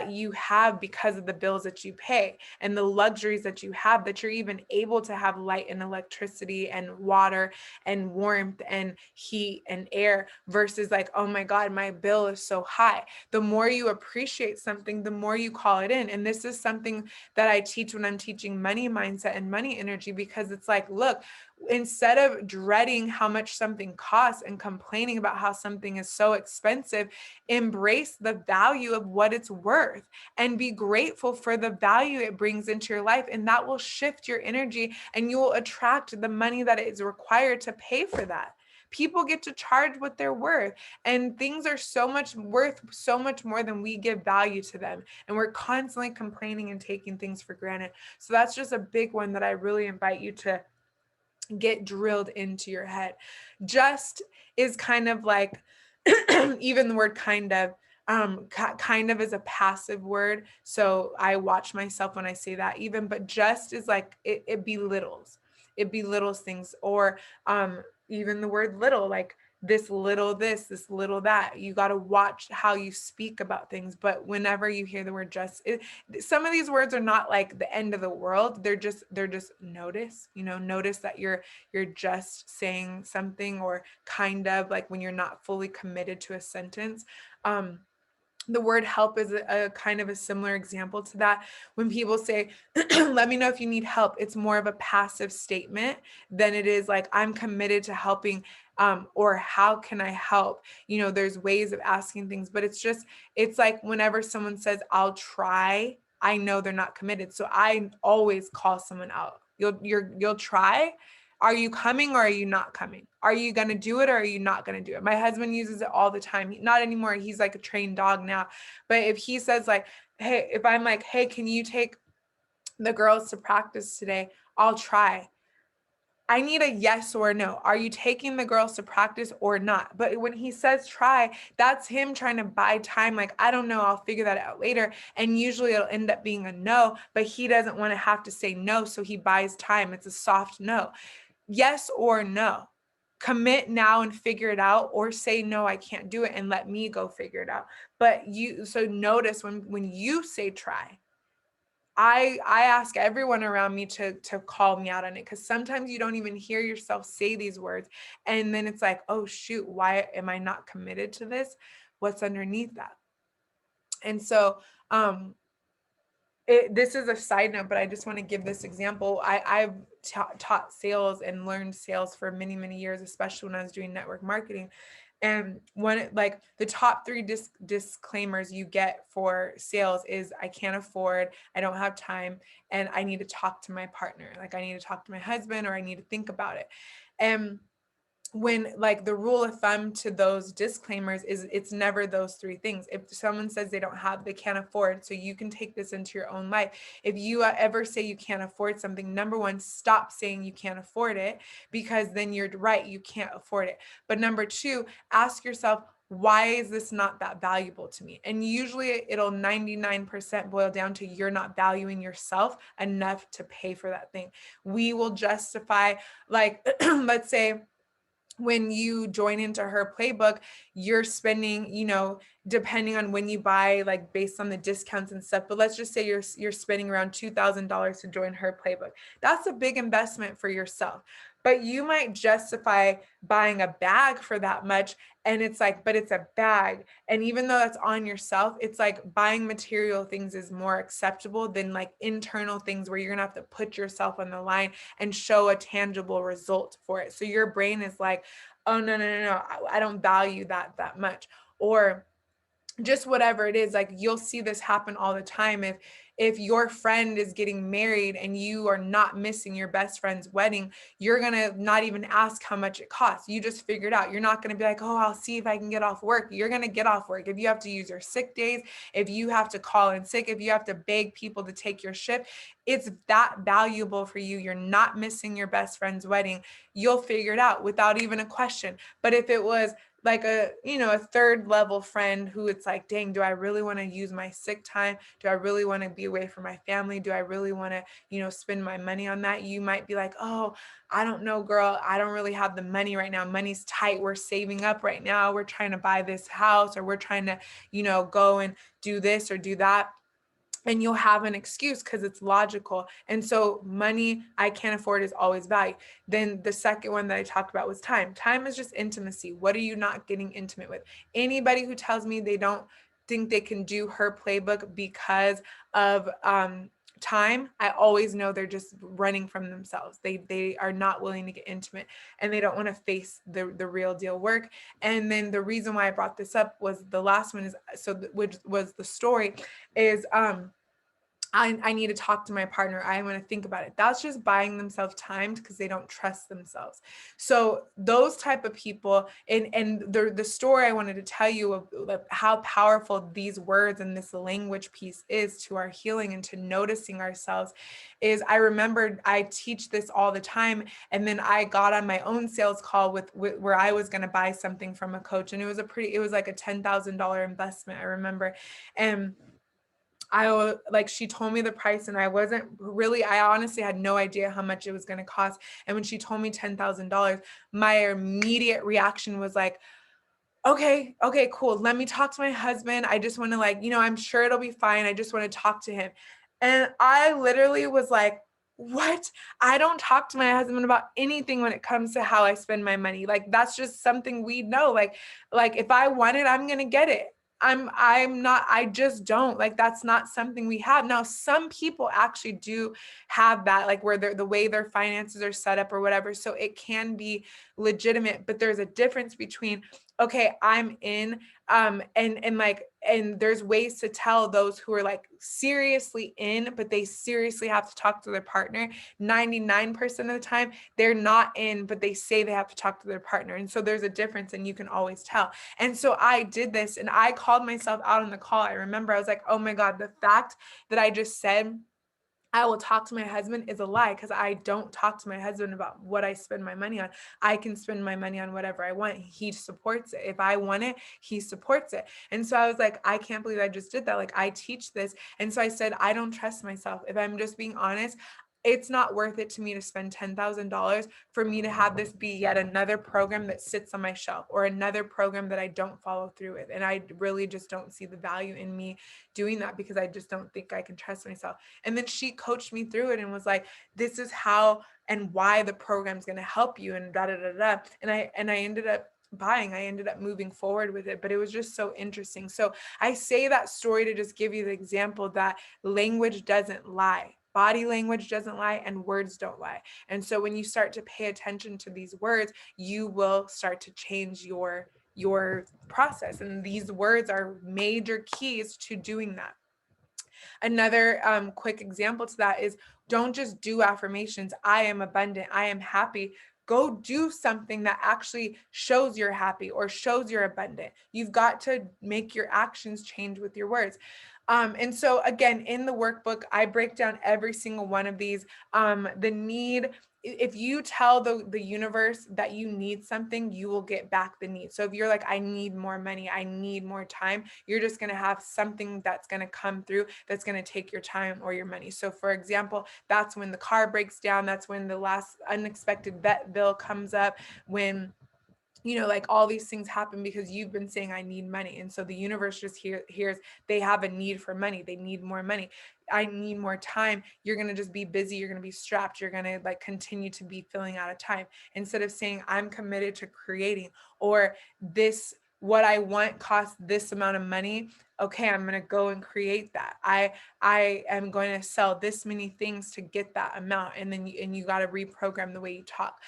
you have because of the bills that you pay and the luxuries that you have, that you're even able to have light and electricity and water and warmth and heat and air, versus like, oh my God, my bill is so high. The more you appreciate something, the more you call it in. And this is something that I teach when I'm teaching money mindset and money energy, because it's like, look, instead of dreading how much something costs and complaining about how something is so expensive, embrace the value of what it's worth and be grateful for the value it brings into your life. And that will shift your energy, and you will attract the money that is required to pay for that. People get to charge what they're worth, and things are so much worth so much more than we give value to them. And we're constantly complaining and taking things for granted. So that's just a big one that I really invite you to get drilled into your head. Just is kind of like, even the word kind of is a passive word. So I watch myself when I say that even, but just is like, it belittles things. Or even the word little, like this little this little that. You got to watch how you speak about things. But whenever you hear the word just, some of these words are not like the end of the world. They're just notice, notice that you're just saying something, or kind of like when you're not fully committed to a sentence. The word help is a kind of a similar example to that. When people say, let me know if you need help, it's more of a passive statement than it is like, I'm committed to helping, or how can I help? There's ways of asking things, but it's like whenever someone says, I'll try, I know they're not committed. So I always call someone out. You'll try. Are you coming or are you not coming? Are you going to do it or are you not going to do it? My husband uses it all the time. Not anymore. He's like a trained dog now. But if he says like, hey, if I'm like, hey, can you take the girls to practice today? I'll try. I need a yes or a no. Are you taking the girls to practice or not? But when he says try, that's him trying to buy time. Like, I don't know, I'll figure that out later. And usually it'll end up being a no, but he doesn't want to have to say no. So he buys time. It's a soft no. Yes or no. Commit now and figure it out, or say no, I can't do it, and let me go figure it out. But so notice when you say try, I ask everyone around me to call me out on it, because sometimes you don't even hear yourself say these words, and then it's like, oh shoot, why am I not committed to this? What's underneath that? And so this is a side note, but I just want to give this example. I've taught sales and learned sales for many, many years, especially when I was doing network marketing. And one, like the top three disclaimers you get for sales is, I can't afford, I don't have time, and I need to talk to my partner. Like I need to talk to my husband, or I need to think about it. And when, like, the rule of thumb to those disclaimers is, it's never those three things. If someone says they can't afford, so you can take this into your own life. If you ever say you can't afford something, number one, stop saying you can't afford it, because then you're right, you can't afford it. But number two, ask yourself, why is this not that valuable to me? And usually it'll 99% boil down to, you're not valuing yourself enough to pay for that thing. We will justify, like, let's say, when you join into her playbook, you're spending, depending on when you buy, like based on the discounts and stuff, but let's just say you're spending around $2,000 to join her playbook. That's a big investment for yourself. But you might justify buying a bag for that much. And it's like, but it's a bag. And even though that's on yourself, it's like buying material things is more acceptable than like internal things where you're gonna have to put yourself on the line and show a tangible result for it. So your brain is like, oh, no, I don't value that much. Or just whatever it is. Like, you'll see this happen all the time. if your friend is getting married and you are not missing your best friend's wedding, you're going to not even ask how much it costs. You just figure it out. You're not going to be like, oh, I'll see if I can get off work. You're going to get off work. If you have to use your sick days, if you have to call in sick, if you have to beg people to take your shift, it's that valuable for you. You're not missing your best friend's wedding. You'll figure it out without even a question. But if it was like a, a third level friend who it's like, dang, do I really want to use my sick time? Do I really want to be away from my family? Do I really want to, spend my money on that? You might be like, oh, I don't know, girl. I don't really have the money right now. Money's tight. We're saving up right now. We're trying to buy this house, or we're trying to, go and do this or do that. And you'll have an excuse because it's logical. And so money I can't afford is always value. Then the second one that I talked about was time. Time is just intimacy. What are you not getting intimate with? Anybody who tells me they don't think they can do her playbook because of time, I always know they're just running from themselves. They are not willing to get intimate, and they don't want to face the real deal work. And then the reason why I brought this up was the last one is, which was the story is I need to talk to my partner. I want to think about it. That's just buying themselves time because they don't trust themselves. So those type of people, and the story I wanted to tell you of how powerful these words and this language piece is to our healing and to noticing ourselves is, I remembered I teach this all the time. And then I got on my own sales call with where I was going to buy something from a coach. And it was like a $10,000 investment, I remember. And she told me the price, and I honestly had no idea how much it was going to cost. And when she told me $10,000, my immediate reaction was like, okay, cool. Let me talk to my husband. I just want to I'm sure it'll be fine. I just want to talk to him. And I literally was like, what? I don't talk to my husband about anything when it comes to how I spend my money. Like, that's just something we know. Like if I want it, I'm going to get it. I'm not, I just don't, like, that's not something we have. Now, some people actually do have that, like where the way their finances are set up or whatever. So it can be legitimate, but there's a difference between, okay, I'm in, and there's ways to tell those who are like seriously in, but they seriously have to talk to their partner. 99% of the time, they're not in, but they say they have to talk to their partner. And so there's a difference, and you can always tell. And so I did this, and I called myself out on the call. I remember I was like, oh my God, the fact that I just said I will talk to my husband is a lie, because I don't talk to my husband about what I spend my money on. I can spend my money on whatever I want. He supports it. If I want it, he supports it. And so I was like, I can't believe I just did that. Like, I teach this. And so I said, I don't trust myself. If I'm just being honest, it's not worth it to me to spend $10,000 for me to have this be yet another program that sits on my shelf, or another program that I don't follow through with. And I really just don't see the value in me doing that, because I just don't think I can trust myself. And then she coached me through it and was like, this is how and why the program's going to help you, and da da da da. And I ended up buying. I ended up moving forward with it, but it was just so interesting. So I say that story to just give you the example that language doesn't lie. Body language doesn't lie, and words don't lie. And so when you start to pay attention to these words, you will start to change your process. And these words are major keys to doing that. Another quick example to that is, don't just do affirmations. I am abundant. I am happy. Go do something that actually shows you're happy or shows you're abundant. You've got to make your actions change with your words. And so again, in the workbook, I break down every single one of these. The need, if you tell the universe that you need something, you will get back the need. So if you're like, I need more money, I need more time, you're just going to have something that's going to come through that's going to take your time or your money. So for example, that's when the car breaks down. That's when the last unexpected vet bill comes up, when like all these things happen because you've been saying, I need money. And so the universe just hears they have a need for money. They need more money. I need more time. You're going to just be busy. You're going to be strapped. You're going to like continue to be filling out of time, instead of saying, I'm committed to creating, or this, what I want costs this amount of money. Okay, I'm going to go and create that. I am going to sell this many things to get that amount. And then you got to reprogram the way you talk.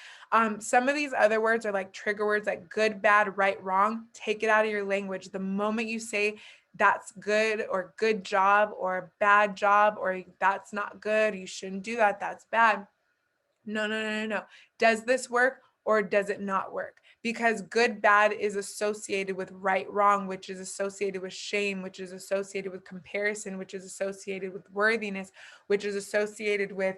Some of these other words are like trigger words, like good, bad, right, wrong. Take it out of your language. The moment you say that's good, or good job, or bad job, or that's not good, you shouldn't do that, that's bad. No, no, no, no, no. Does this work or does it not work? Because good, bad is associated with right, wrong, which is associated with shame, which is associated with comparison, which is associated with worthiness, which is associated with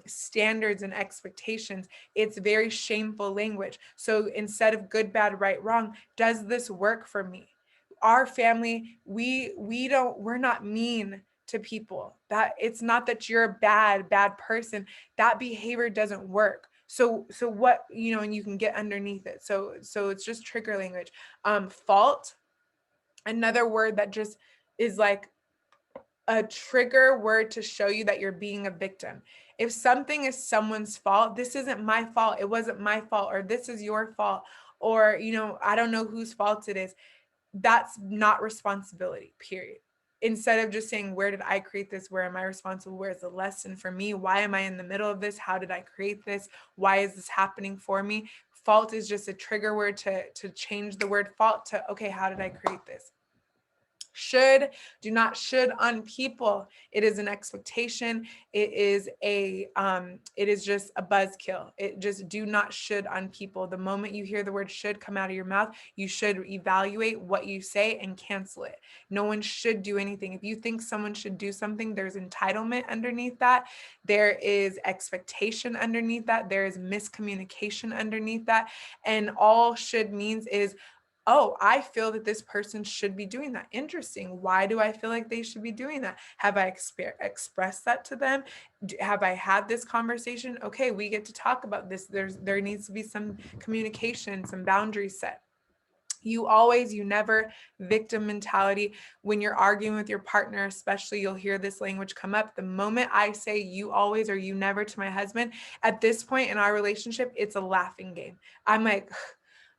standards and expectations. It's very shameful language. So instead of good, bad, right, wrong, does this work for me? Our family, we're not mean to people. That it's not that you're a bad person, that behavior doesn't work. So what, and you can get underneath it. So it's just trigger language. Fault, another word that just is like a trigger word to show you that you're being a victim. If something is someone's fault, this isn't my fault, it wasn't my fault, or this is your fault, or I don't know whose fault it is. That's not responsibility, period. Instead of just saying, where did I create this? Where am I responsible? Where is the lesson for me? Why am I in the middle of this? How did I create this? Why is this happening for me? Fault is just a trigger word to change the word fault to, okay, how did I create this? Should, do not should on people. It is an expectation. It is just a buzzkill. It just do not should on people. The moment you hear the word should come out of your mouth, you should evaluate what you say and cancel it. No one should do anything. If you think someone should do something, there's entitlement underneath that. There is expectation underneath that. There is miscommunication underneath that. And all should means is, oh, I feel that this person should be doing that. Interesting. Why do I feel like they should be doing that? Have I expressed that to them? Have I had this conversation? Okay, we get to talk about this. There needs to be some communication, some boundaries set. You never, victim mentality. When you're arguing with your partner, especially, you'll hear this language come up. The moment I say you always or you never to my husband, at this point in our relationship, it's a laughing game. I'm like,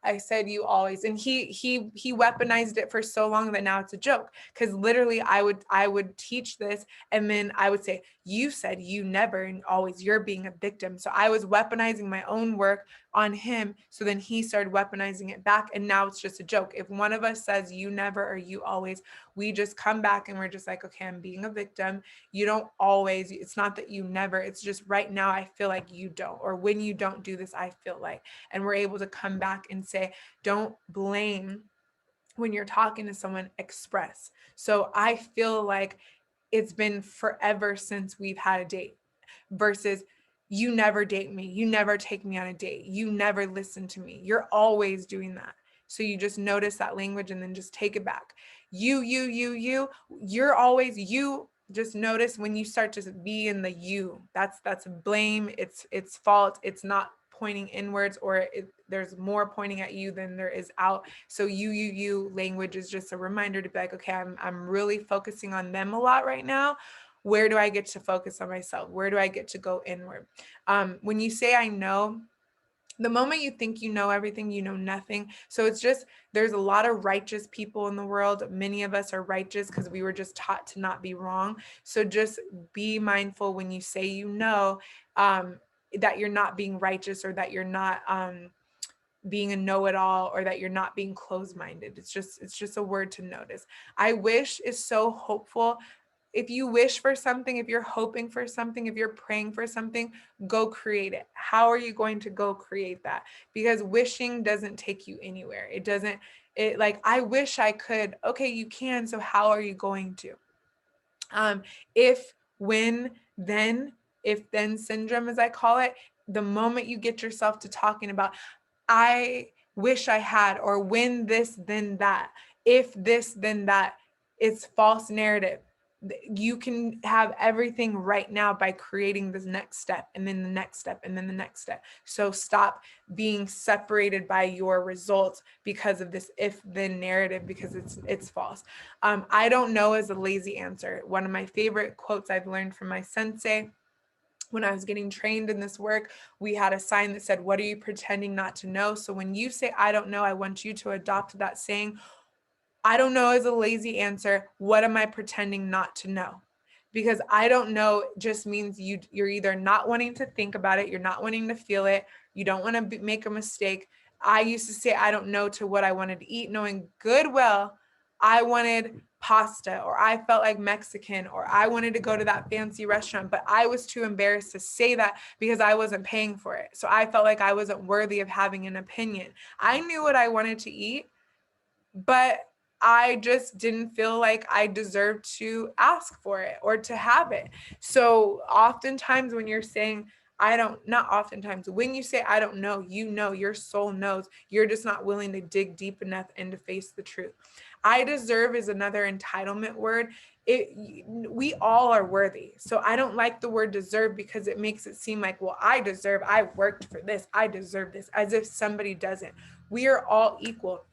I said you always, and he weaponized it for so long that now it's a joke. Because literally, I would teach this, and then I would say you said you never and always. You're being a victim. So I was weaponizing my own work on him. So then he started weaponizing it back, and now it's just a joke. If one of us says you never or you always, we just come back and we're just like, okay, I'm being a victim. You don't always. It's not that you never. It's just right now I feel like you don't, or when you don't do this, I feel like. And we're able to come back and say, don't blame. When you're talking to someone, express. So I feel like it's been forever since we've had a date, versus you never date me, you never take me on a date, you never listen to me, you're always doing that. So you just notice that language and then just take it back. You're always you. Just notice when you start to be in the you, that's blame, it's fault, it's not pointing inwards, or there's more pointing at you than there is out. So you language is just a reminder to be like, okay, I'm really focusing on them a lot right now. Where do I get to focus on myself? Where do I get to go inward? When you say I know, the moment you think you know everything, you know nothing. So it's just, there's a lot of righteous people in the world. Many of us are righteous because we were just taught to not be wrong. So just be mindful when you say you know, that you're not being righteous, or that you're not being a know-it-all, or that you're not being closed-minded. It's just a word to notice. I wish is so hopeful. If you wish for something, if you're hoping for something, if you're praying for something, go create it. How are you going to go create that? Because wishing doesn't take you anywhere. It doesn't, it like, I wish I could. Okay, you can. So how are you going to? If, when, then, if then syndrome, as I call it, the moment you get yourself to talking about, I wish I had, or when this, then that, if this, then that, it's false narrative. You can have everything right now by creating this next step, and then the next step, and then the next step. So stop being separated by your results because of this if then narrative, because it's false. I don't know is a lazy answer. One of my favorite quotes I've learned from my sensei, when I was getting trained in this work, we had a sign that said, what are you pretending not to know? So when you say, I don't know, I want you to adopt that saying. I don't know is a lazy answer. What am I pretending not to know? Because I don't know just means you're either not wanting to think about it, you're not wanting to feel it, you don't want to make a mistake. I used to say I don't know to what I wanted to eat, knowing good well I wanted pasta, or I felt like Mexican, or I wanted to go to that fancy restaurant, but I was too embarrassed to say that because I wasn't paying for it. So I felt like I wasn't worthy of having an opinion. I knew what I wanted to eat, but I just didn't feel like I deserved to ask for it or to have it. So oftentimes when you're saying, I don't, not oftentimes, when you say, I don't know, you know, your soul knows, you're just not willing to dig deep enough and to face the truth. I deserve is another entitlement word. We all are worthy. So I don't like the word deserve because it makes it seem like, well, I deserve, I worked for this, I deserve this, as if somebody doesn't. We are all equal.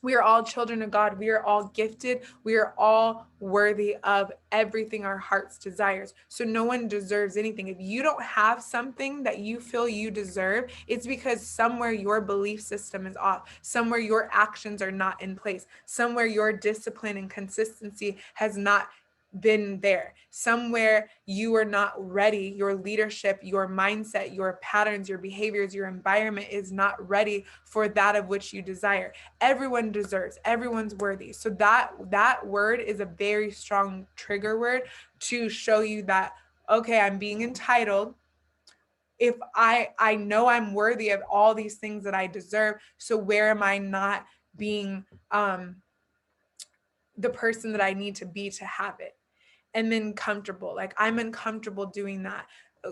We are all children of God. We are all gifted. We are all worthy of everything our hearts desires. So no one deserves anything. If you don't have something that you feel you deserve, it's because somewhere your belief system is off. Somewhere your actions are not in place. Somewhere your discipline and consistency has not been there. Somewhere you are not ready. Your leadership, your mindset, your patterns, your behaviors, your environment is not ready for that of which you desire. Everyone deserves, everyone's worthy. So that word is a very strong trigger word to show you that, okay, I'm being entitled. If I know I'm worthy of all these things that I deserve, so where am I not being the person that I need to be to have it? And then comfortable, like I'm uncomfortable doing that.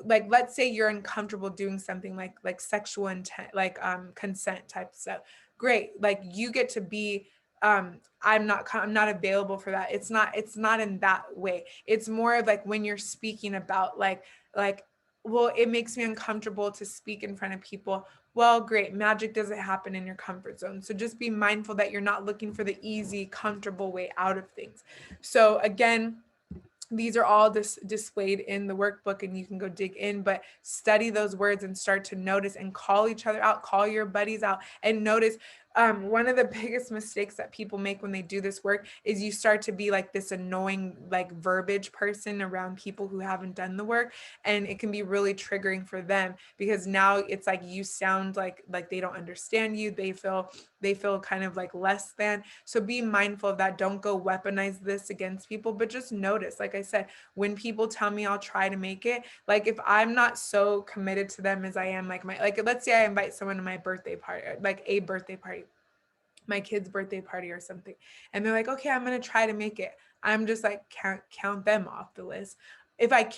Like let's say you're uncomfortable doing something like sexual intent, like consent type stuff. Great, like you get to be I'm not available for that. It's not in that way. It's more of like when you're speaking about like well, it makes me uncomfortable to speak in front of people. Well, great, magic doesn't happen in your comfort zone, so just be mindful that you're not looking for the easy comfortable way out of things. So again, these are all displayed in the workbook and you can go dig in, but study those words and start to notice and call each other out, call your buddies out and notice. One of the biggest mistakes that people make when they do this work is you start to be like this annoying like verbiage person around people who haven't done the work, and it can be really triggering for them because now it's like you sound like they don't understand you. They feel kind of like less than. So be mindful of that. Don't go weaponize this against people, but just notice, like I said, when people tell me I'll try to make it, like if I'm not so committed to them as I am, like let's say I invite someone to my birthday party, like a birthday party, my kid's birthday party or something, and they're like, okay, I'm going to try to make it. I'm just like, count them off the list. If I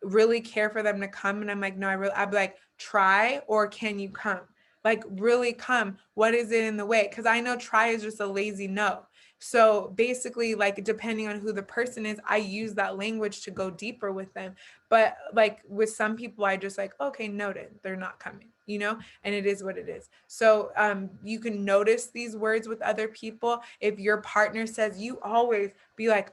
really care for them to come, and I'm like, no, I'd be like, try, or can you come? Like really come. What is it in the way? Because I know try is just a lazy no. So basically, like depending on who the person is, I use that language to go deeper with them. But like with some people, I just like, okay, noted, they're not coming. And it is what it is. So you can notice these words with other people. If your partner says, you always be like,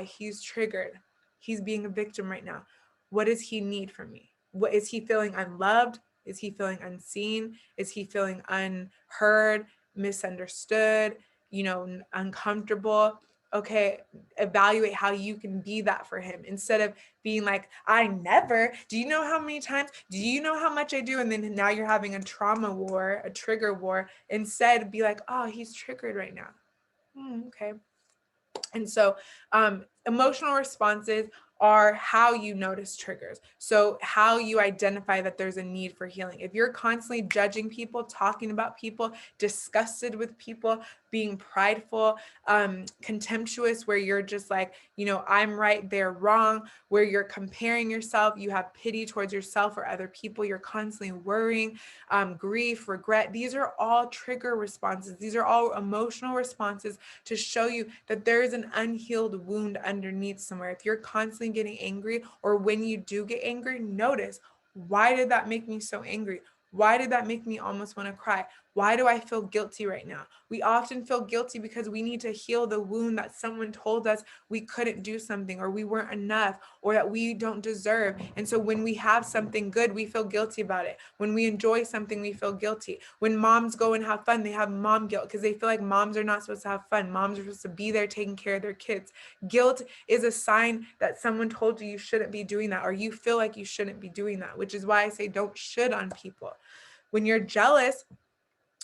he's triggered. He's being a victim right now. What does he need from me? What is he feeling unloved? Is he feeling unseen? Is he feeling unheard, misunderstood, uncomfortable? Okay, evaluate how you can be that for him instead of being like, I never, do you know how many times? Do you know how much I do? And then now you're having a trauma war, a trigger war. Instead, be like, oh, he's triggered right now. Okay. And so emotional responses are how you notice triggers. So how you identify that there's a need for healing. If you're constantly judging people, talking about people, disgusted with people, being prideful, contemptuous, where you're just like, I'm right, they're wrong, where you're comparing yourself, you have pity towards yourself or other people, you're constantly worrying, grief, regret. These are all trigger responses. These are all emotional responses to show you that there is an unhealed wound underneath somewhere. If you're constantly getting angry, or when you do get angry, notice, why did that make me so angry? Why did that make me almost want to cry? Why do I feel guilty right now? We often feel guilty because we need to heal the wound that someone told us we couldn't do something, or we weren't enough, or that we don't deserve. And so when we have something good, we feel guilty about it. When we enjoy something, we feel guilty. When moms go and have fun, they have mom guilt because they feel like moms are not supposed to have fun. Moms are supposed to be there taking care of their kids. Guilt is a sign that someone told you shouldn't be doing that, or you feel like you shouldn't be doing that, which is why I say don't should on people. When you're jealous,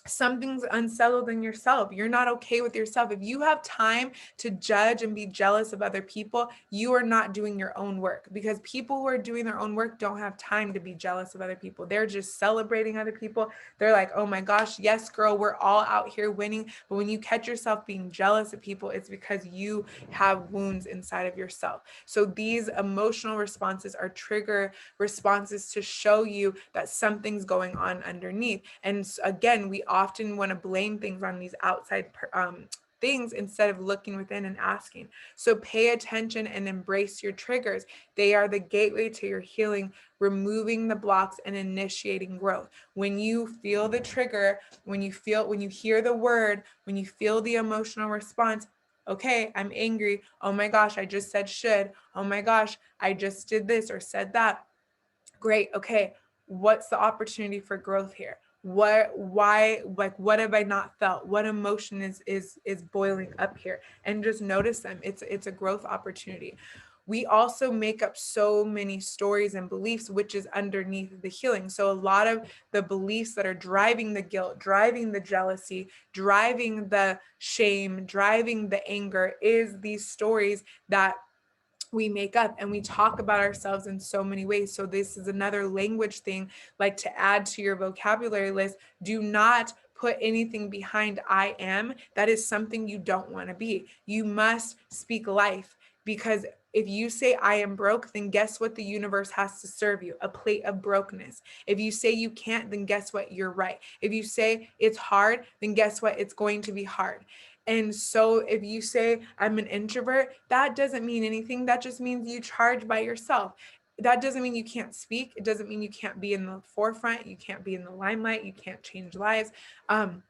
something's unsettled in yourself. You're not okay with yourself. If you have time to judge and be jealous of other people, you are not doing your own work, because people who are doing their own work don't have time to be jealous of other people. They're just celebrating other people. They're like, oh my gosh, yes, girl, we're all out here winning. But when you catch yourself being jealous of people, it's because you have wounds inside of yourself. So these emotional responses are trigger responses to show you that something's going on underneath. And again, we often want to blame things on these outside things instead of looking within and asking. So pay attention and embrace your triggers. They are the gateway to your healing, removing the blocks and initiating growth. When you feel the trigger, when you hear the word, when you feel the emotional response, okay, I'm angry. Oh my gosh, I just said should. Oh my gosh, I just did this or said that. Great. Okay. What's the opportunity for growth here? Why, like, what have I not felt? What emotion is boiling up here? And just notice them. It's a growth opportunity. We also make up so many stories and beliefs, which is underneath the healing. So a lot of the beliefs that are driving the guilt, driving the jealousy, driving the shame, driving the anger is these stories that we make up, and we talk about ourselves in so many ways. So this is another language thing, like to add to your vocabulary list. Do not put anything behind I am. That is something you don't want to be. You must speak life, because if you say I am broke, then guess what the universe has to serve you? A plate of brokenness. If you say you can't, then guess what? You're right. If you say it's hard, then guess what? It's going to be hard. And so if you say I'm an introvert, that doesn't mean anything. That just means you charge by yourself. That doesn't mean you can't speak. It doesn't mean you can't be in the forefront. You can't be in the limelight. You can't change lives. Um,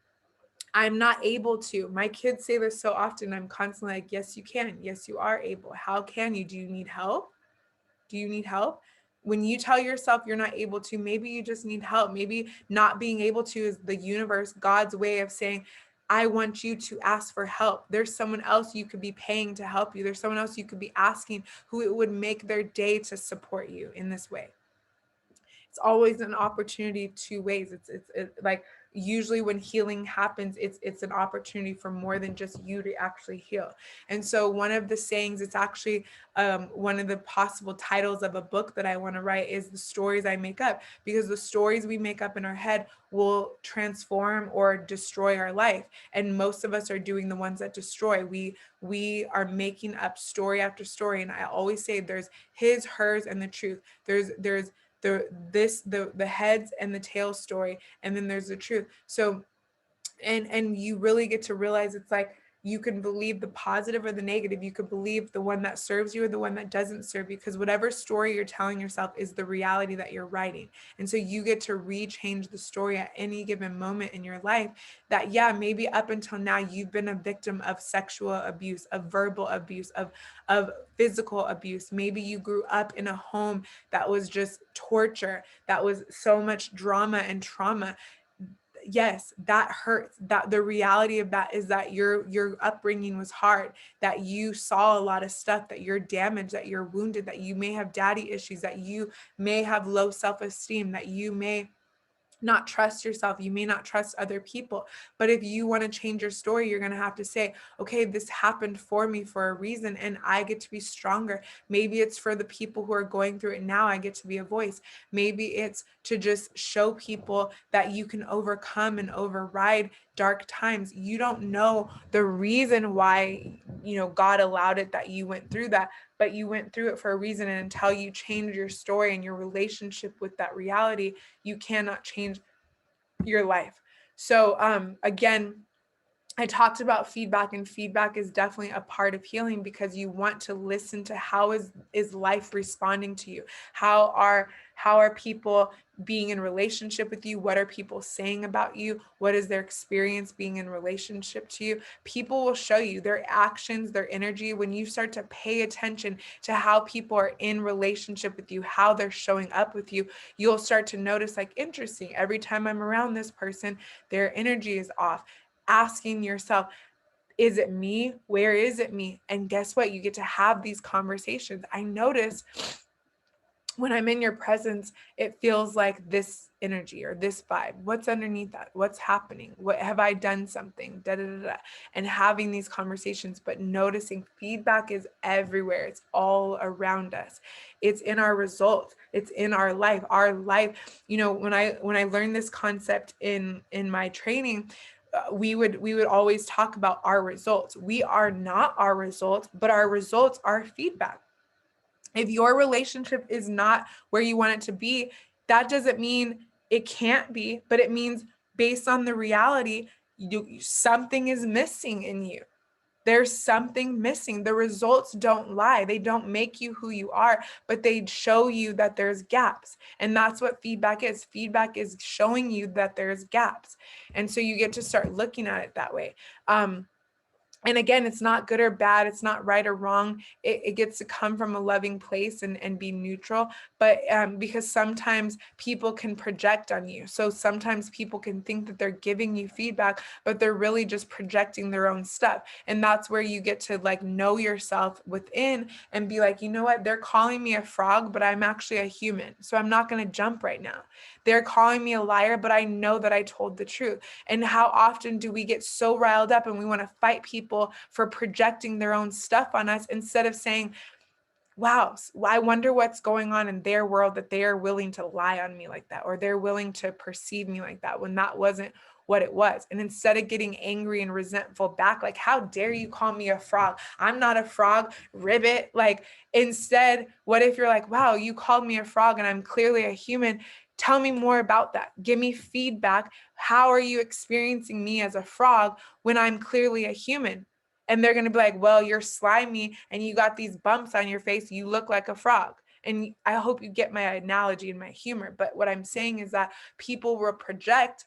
I'm not able to. My kids say this so often. I'm constantly like, yes, you can. Yes, you are able. How can you? Do you need help? Do you need help? When you tell yourself you're not able to, maybe you just need help. Maybe not being able to is the universe, God's way of saying, I want you to ask for help. There's someone else you could be paying to help you. There's someone else you could be asking who it would make their day to support you in this way. It's always an opportunity two ways. It's like usually when healing happens, it's an opportunity for more than just you to actually heal. And so one of the sayings, it's actually one of the possible titles of a book that I want to write, is the stories I make up, because the stories we make up in our head will transform or destroy our life, and most of us are doing the ones that destroy. We are making up story after story, and I always say there's his, hers, and the truth. There's the heads and the tail story, and then there's the truth. So and you really get to realize, it's like you can believe the positive or the negative. You could believe the one that serves you or the one that doesn't serve you, because whatever story you're telling yourself is the reality that you're writing. And so you get to rechange the story at any given moment in your life. That, yeah, maybe up until now you've been a victim of sexual abuse, of verbal abuse, of physical abuse. Maybe you grew up in a home that was just torture, that was so much drama and trauma. Yes, that hurts. That the reality of that is that your upbringing was hard, that you saw a lot of stuff, that you're damaged, that you're wounded, that you may have daddy issues, that you may have low self-esteem, that you may not trust yourself. You may not trust other people. But if you want to change your story, you're going to have to say, okay, this happened for me for a reason, and I get to be stronger. Maybe it's for the people who are going through it now. I get to be a voice. Maybe it's to just show people that you can overcome and override dark times. You don't know the reason why, God allowed it, that you went through that, but you went through it for a reason. And until you change your story and your relationship with that reality, you cannot change your life. So again, I talked about feedback, and feedback is definitely a part of healing, because you want to listen to how is life responding to you? How are people being in relationship with you? What are people saying about you? What is their experience being in relationship to you? People will show you their actions, their energy. When you start to pay attention to how people are in relationship with you, how they're showing up with you, you'll start to notice, like, interesting, every time I'm around this person, their energy is off. Asking yourself, is it me? Where is it me? And guess what? You get to have these conversations. I notice when I'm in your presence, it feels like this energy or this vibe. What's underneath that? What's happening? What have I done something? Da, da, da, da. And having these conversations, but noticing feedback is everywhere. It's all around us. It's in our results. It's in our life. Our life, you know, when I learned this concept in my training, we would always talk about our results. We are not our results, but our results are feedback. If your relationship is not where you want it to be, that doesn't mean it can't be, but it means based on the reality, something is missing in you. There's something missing. The results don't lie. They don't make you who you are, but they show you that there's gaps. And that's what feedback is. Feedback is showing you that there's gaps. And so you get to start looking at it that way. And again, it's not good or bad. It's not right or wrong. It gets to come from a loving place and be neutral. But because sometimes people can project on you. So sometimes people can think that they're giving you feedback, but they're really just projecting their own stuff. And that's where you get to like know yourself within and be like, you know what? They're calling me a frog, but I'm actually a human. So I'm not going to jump right now. They're calling me a liar, but I know that I told the truth. And how often do we get so riled up and we want to fight people for projecting their own stuff on us instead of saying, wow, I wonder what's going on in their world that they are willing to lie on me like that, or they're willing to perceive me like that when that wasn't what it was. And instead of getting angry and resentful back, like, how dare you call me a frog? I'm not a frog, ribbit. Like, instead, what if you're like, wow, you called me a frog and I'm clearly a human? Tell me more about that. Give me feedback. How are you experiencing me as a frog when I'm clearly a human? And they're going to be like, well, you're slimy and you got these bumps on your face. You look like a frog. And I hope you get my analogy and my humor. But what I'm saying is that people will project.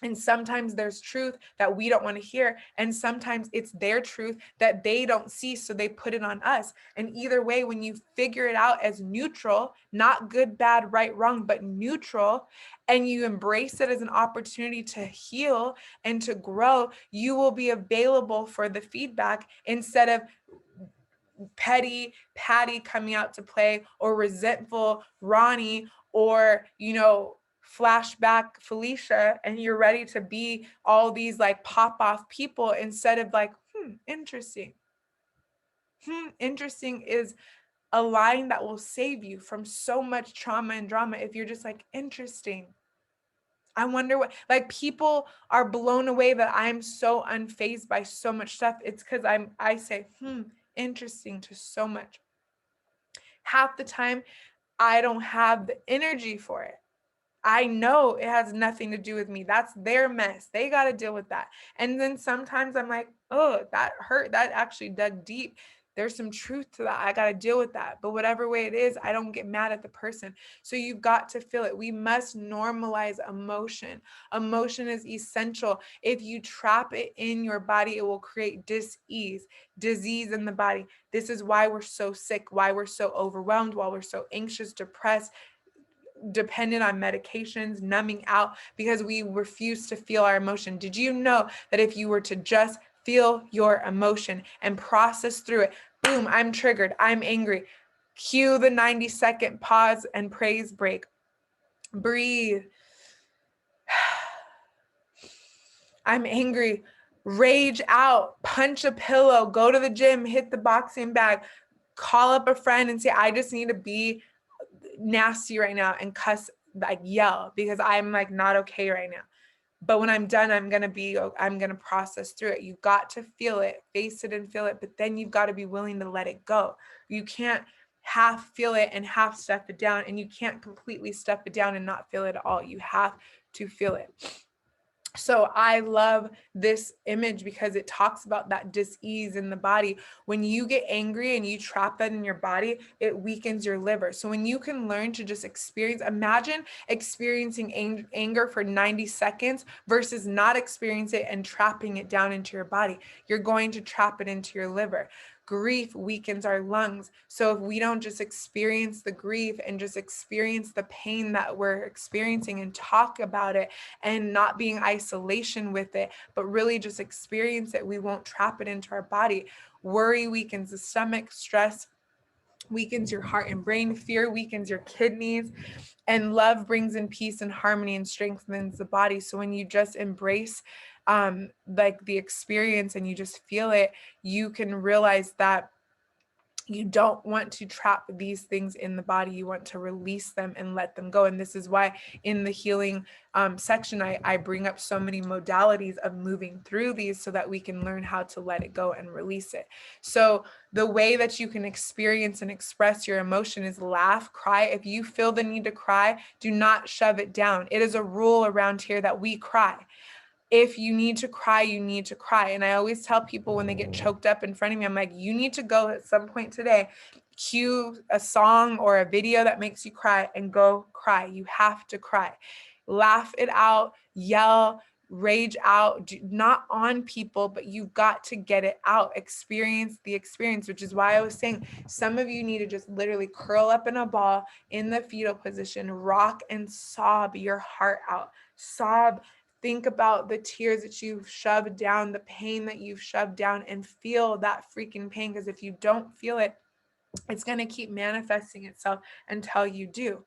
And sometimes there's truth that we don't want to hear. And sometimes it's their truth that they don't see. So they put it on us. And either way, when you figure it out as neutral, not good, bad, right, wrong, but neutral, and you embrace it as an opportunity to heal and to grow, you will be available for the feedback instead of petty Patty coming out to play, or resentful Ronnie, or, you know, flashback Felicia, and you're ready to be all these like pop off people instead of like, interesting. Interesting is a line that will save you from so much trauma and drama if you're just like, interesting. I wonder what, like, people are blown away that I'm so unfazed by so much stuff. It's because I say, interesting to so much. Half the time, I don't have the energy for it. I know it has nothing to do with me. That's their mess. They got to deal with that. And then sometimes I'm like, oh, that hurt. That actually dug deep. There's some truth to that. I got to deal with that. But whatever way it is, I don't get mad at the person. So you've got to feel it. We must normalize emotion. Emotion is essential. If you trap it in your body, it will create dis-ease, disease in the body. This is why we're so sick, why we're so overwhelmed, why we're so anxious, depressed, dependent on medications, numbing out, because we refuse to feel our emotion. Did you know that if you were to just feel your emotion and process through it, boom, I'm triggered, I'm angry, cue the 90-second pause and praise break. Breathe. I'm angry. Rage out, punch a pillow, go to the gym, hit the boxing bag, call up a friend and say, I just need to be nasty right now and cuss, like yell, because I'm like not okay right now. But when I'm done, I'm going to process through it. You've got to feel it, face it and feel it, but then you've got to be willing to let it go. You can't half feel it and half stuff it down, and you can't completely stuff it down and not feel it at all. You have to feel it. So I love this image because it talks about that dis-ease in the body. When you get angry and you trap that in your body, it weakens your liver. So when you can learn to just imagine experiencing anger for 90 seconds versus not experience it and trapping it down into your body. You're going to trap it into your liver. Grief weakens our lungs. So if we don't just experience the grief and just experience the pain that we're experiencing and talk about it and not being isolation with it, but really just experience it, we won't trap it into our body. Worry weakens the stomach, stress weakens your heart and brain. Fear weakens your kidneys. And love brings in peace and harmony and strengthens the body. So when you just embrace like the experience and you just feel it, you can realize that you don't want to trap these things in the body. You want to release them and let them go. And this is why in the healing section, I bring up so many modalities of moving through these so that we can learn how to let it go and release it. So the way that you can experience and express your emotion is laugh, cry. If you feel the need to cry, do not shove it down. It is a rule around here that we cry. If you need to cry, you need to cry. And I always tell people when they get choked up in front of me, I'm like, you need to go at some point today, cue a song or a video that makes you cry and go cry. You have to cry. Laugh it out, yell, rage out, not on people, but you've got to get it out. Experience the experience, which is why I was saying some of you need to just literally curl up in a ball in the fetal position, rock and sob your heart out. Sob. Think about the tears that you've shoved down, the pain that you've shoved down, and feel that freaking pain. Because if you don't feel it, it's going to keep manifesting itself until you do.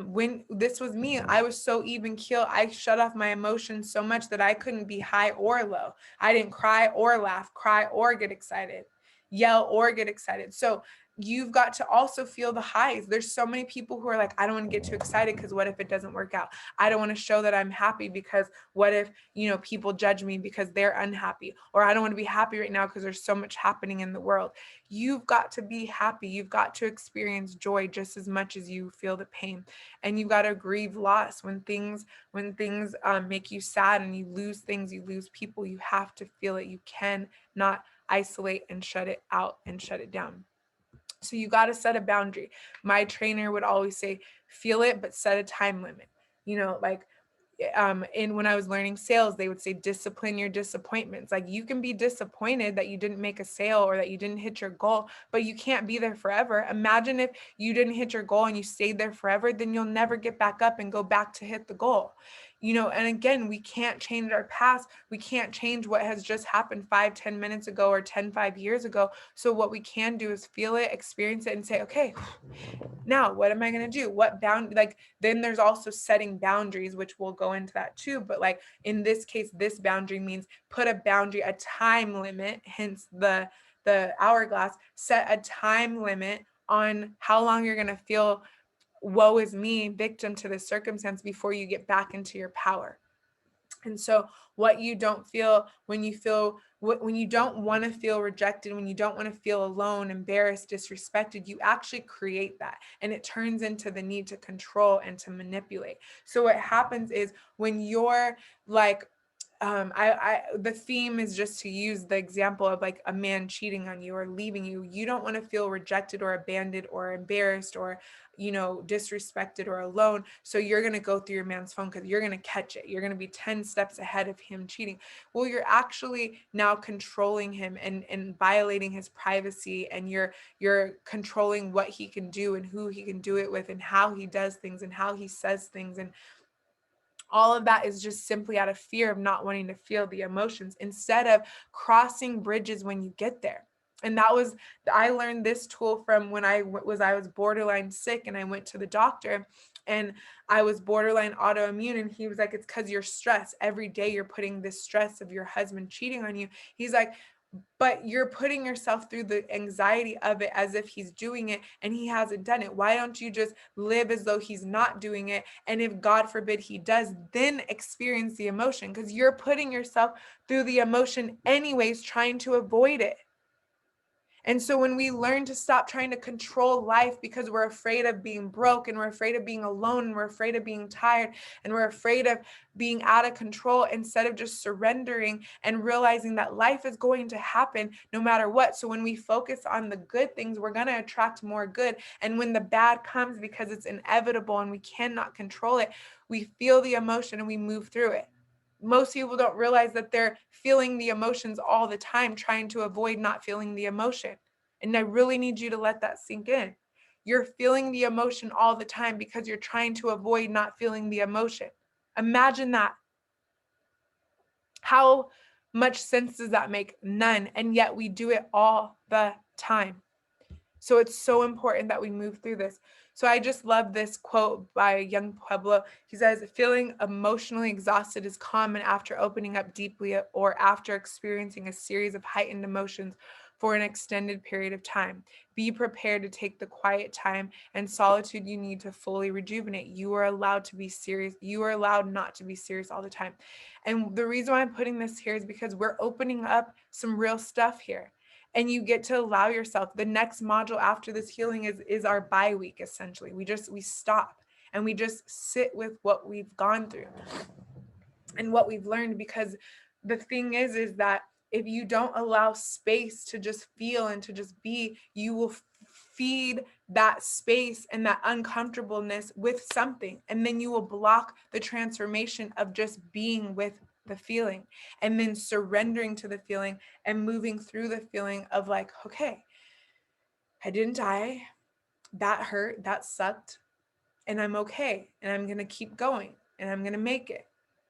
When this was me, I was so even keel. I shut off my emotions so much that I couldn't be high or low. I didn't cry or laugh, cry or get excited, yell or get excited. So you've got to also feel the highs. There's so many people who are like, I don't want to get too excited because what if it doesn't work out? I don't want to show that I'm happy because what if, people judge me because they're unhappy? Or I don't want to be happy right now because there's so much happening in the world. You've got to be happy. You've got to experience joy just as much as you feel the pain. And you've got to grieve loss. When things make you sad and you lose things, you lose people, you have to feel it. You cannot isolate and shut it out and shut it down. So you got to set a boundary. My trainer would always say, feel it, but set a time limit. Like and when I was learning sales, they would say, discipline your disappointments. Like you can be disappointed that you didn't make a sale or that you didn't hit your goal, but you can't be there forever. Imagine if you didn't hit your goal and you stayed there forever, then you'll never get back up and go back to hit the goal. And again, we can't change our past. We can't change what has just happened 5-10 minutes ago or 5 years ago. So what we can do is feel it, experience it, and say, okay, now what am I going to do? Then there's also setting boundaries, which we'll go into that too. But like in this case, this boundary means put a boundary, a time limit, hence the hourglass. Set a time limit on how long you're going to feel woe is me, victim to this circumstance, before you get back into your power. And so what you don't feel when you don't want to feel rejected, when you don't want to feel alone, embarrassed, disrespected, you actually create that, and it turns into the need to control and to manipulate. So what happens is when you're like, the theme is just to use the example of like a man cheating on you or leaving you. You don't want to feel rejected or abandoned or embarrassed or disrespected or alone. So you're going to go through your man's phone because you're going to catch it. You're going to be 10 steps ahead of him cheating. Well, you're actually now controlling him and violating his privacy, and you're controlling what he can do and who he can do it with and how he does things and how he says things. And all of that is just simply out of fear of not wanting to feel the emotions instead of crossing bridges when you get there. And I learned this tool from when I was borderline sick and I went to the doctor and I was borderline autoimmune, and he was like, it's because you're stressed. Every day you're putting this stress of your husband cheating on you. He's like, but you're putting yourself through the anxiety of it as if he's doing it and he hasn't done it. Why don't you just live as though he's not doing it? And if God forbid he does, then experience the emotion, because you're putting yourself through the emotion anyways, trying to avoid it. And so when we learn to stop trying to control life because we're afraid of being broke, and we're afraid of being alone, and we're afraid of being tired, and we're afraid of being out of control, instead of just surrendering and realizing that life is going to happen no matter what. So when we focus on the good things, we're going to attract more good. And when the bad comes, because it's inevitable and we cannot control it, we feel the emotion and we move through it. Most people don't realize that they're feeling the emotions all the time, trying to avoid not feeling the emotion. And I really need you to let that sink in. You're feeling the emotion all the time because you're trying to avoid not feeling the emotion. Imagine that. How much sense does that make? None. And yet we do it all the time. So it's so important that we move through this. So I just love this quote by young Pueblo. He says, feeling emotionally exhausted is common after opening up deeply or after experiencing a series of heightened emotions for an extended period of time. Be prepared to take the quiet time and solitude you need to fully rejuvenate. You are allowed to be serious. You are allowed not to be serious all the time. And the reason why I'm putting this here is because we're opening up some real stuff here, and you get to allow yourself. The next module after this healing is our bye week. Essentially, we stop and we just sit with what we've gone through and what we've learned, because the thing is that if you don't allow space to just feel and to just be, you will feed that space and that uncomfortableness with something, and then you will block the transformation of just being with the feeling and then surrendering to the feeling and moving through the feeling of like, okay, I didn't die, that hurt, that sucked, and I'm okay, and I'm going to keep going, and I'm going to make it,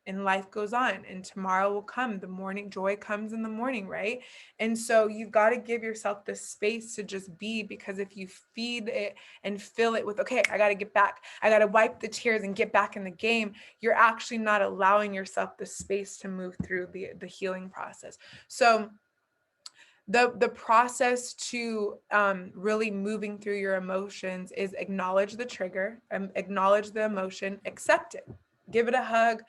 and life goes on, and tomorrow will come. The morning joy comes in the morning, right? And so you've got to give yourself the space to just be, because if you feed it and fill it with, okay, I got to get back, I got to wipe the tears and get back in the game, you're actually not allowing yourself the space to move through the healing process. So the process to really moving through your emotions is acknowledge the trigger, acknowledge the emotion, accept it, give it a hug.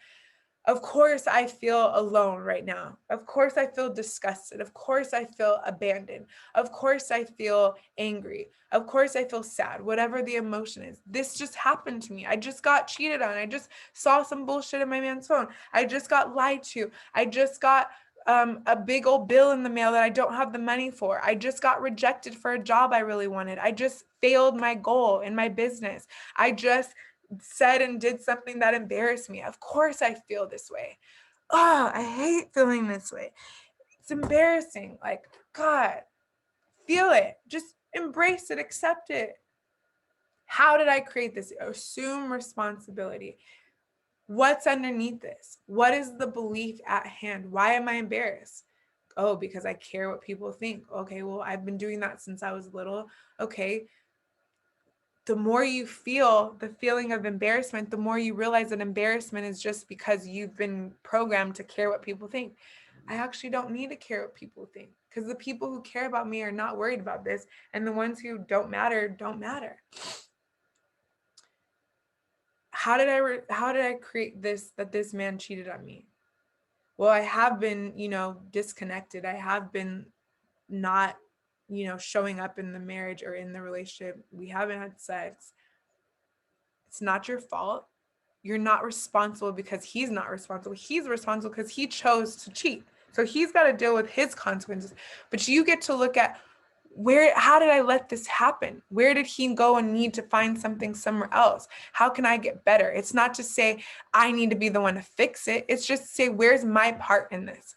Of course I feel alone right now. Of course I feel disgusted. Of course I feel abandoned. Of course I feel angry. Of course I feel sad. Whatever the emotion is, this just happened to me. I just got cheated on. I just saw some bullshit in my man's phone. I just got lied to. I just got a big old bill in the mail that I don't have the money for. I just got rejected for a job I really wanted. I just failed my goal in my business. I just said and did something that embarrassed me. Of course I feel this way. Oh, I hate feeling this way. It's embarrassing. Like, God, feel it. Just embrace it, accept it. How did I create this? Assume responsibility. What's underneath this? What is the belief at hand? Why am I embarrassed? Oh, because I care what people think. Okay, well, I've been doing that since I was little. Okay, the more you feel the feeling of embarrassment, the more you realize that embarrassment is just because you've been programmed to care what people think. I actually don't need to care what people think, because the people who care about me are not worried about this, and the ones who don't matter don't matter. How did I create this, that this man cheated on me? Well, I have been, disconnected. I have been not, showing up in the marriage or in the relationship. We haven't had sex. It's not your fault. You're not responsible because he's not responsible. He's responsible because he chose to cheat. So he's got to deal with his consequences. But you get to look at how did I let this happen? Where did he go and need to find something somewhere else? How can I get better? It's not to say I need to be the one to fix it. It's just to say, where's my part in this?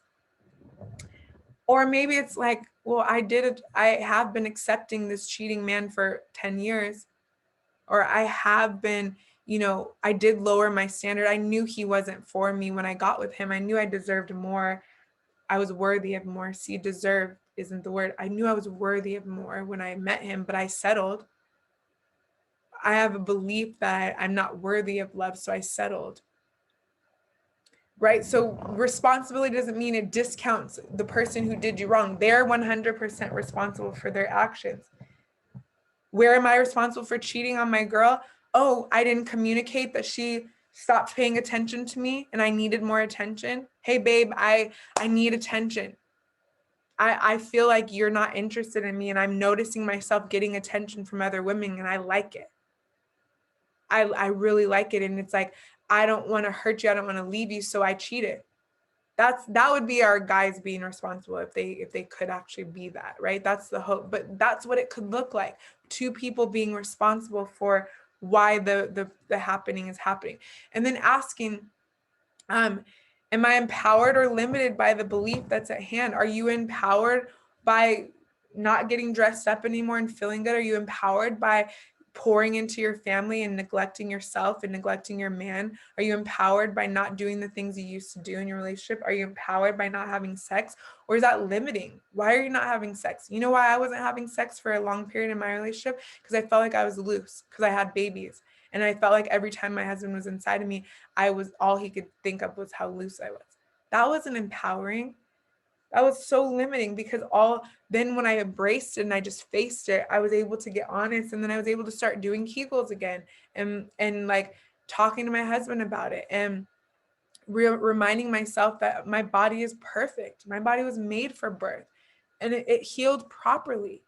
Or maybe it's like, well, I have been accepting this cheating man for 10 years. Or I have been, I did lower my standard. I knew he wasn't for me when I got with him. I knew I deserved more. I was worthy of more. See, deserve isn't the word. I knew I was worthy of more when I met him, but I settled. I have a belief that I'm not worthy of love, so I settled. Right? So responsibility doesn't mean it discounts the person who did you wrong. They're 100% responsible for their actions. Where am I responsible for cheating on my girl? Oh, I didn't communicate that she stopped paying attention to me and I needed more attention. Hey, babe, I need attention. I feel like you're not interested in me, and I'm noticing myself getting attention from other women, and I like it. I really like it. And it's like, I don't want to hurt you. I don't want to leave you. So I cheated. That would be our guys being responsible if they could actually be that, right? That's the hope. But that's what it could look like. Two people being responsible for why the happening is happening. And then asking, am I empowered or limited by the belief that's at hand? Are you empowered by not getting dressed up anymore and feeling good? Are you empowered by pouring into your family and neglecting yourself and neglecting your man? Are you empowered by not doing the things you used to do in your relationship? Are you empowered by not having sex? Or is that limiting? Why are you not having sex? You know why I wasn't having sex for a long period in my relationship? Because I felt like I was loose, because I had babies. And I felt like every time my husband was inside of me, all he could think of was how loose I was. That wasn't empowering. That was so limiting, because then when I embraced it and I just faced it, I was able to get honest, and then I was able to start doing Kegels again, and like talking to my husband about it, and reminding myself that my body is perfect. My body was made for birth, and it healed properly.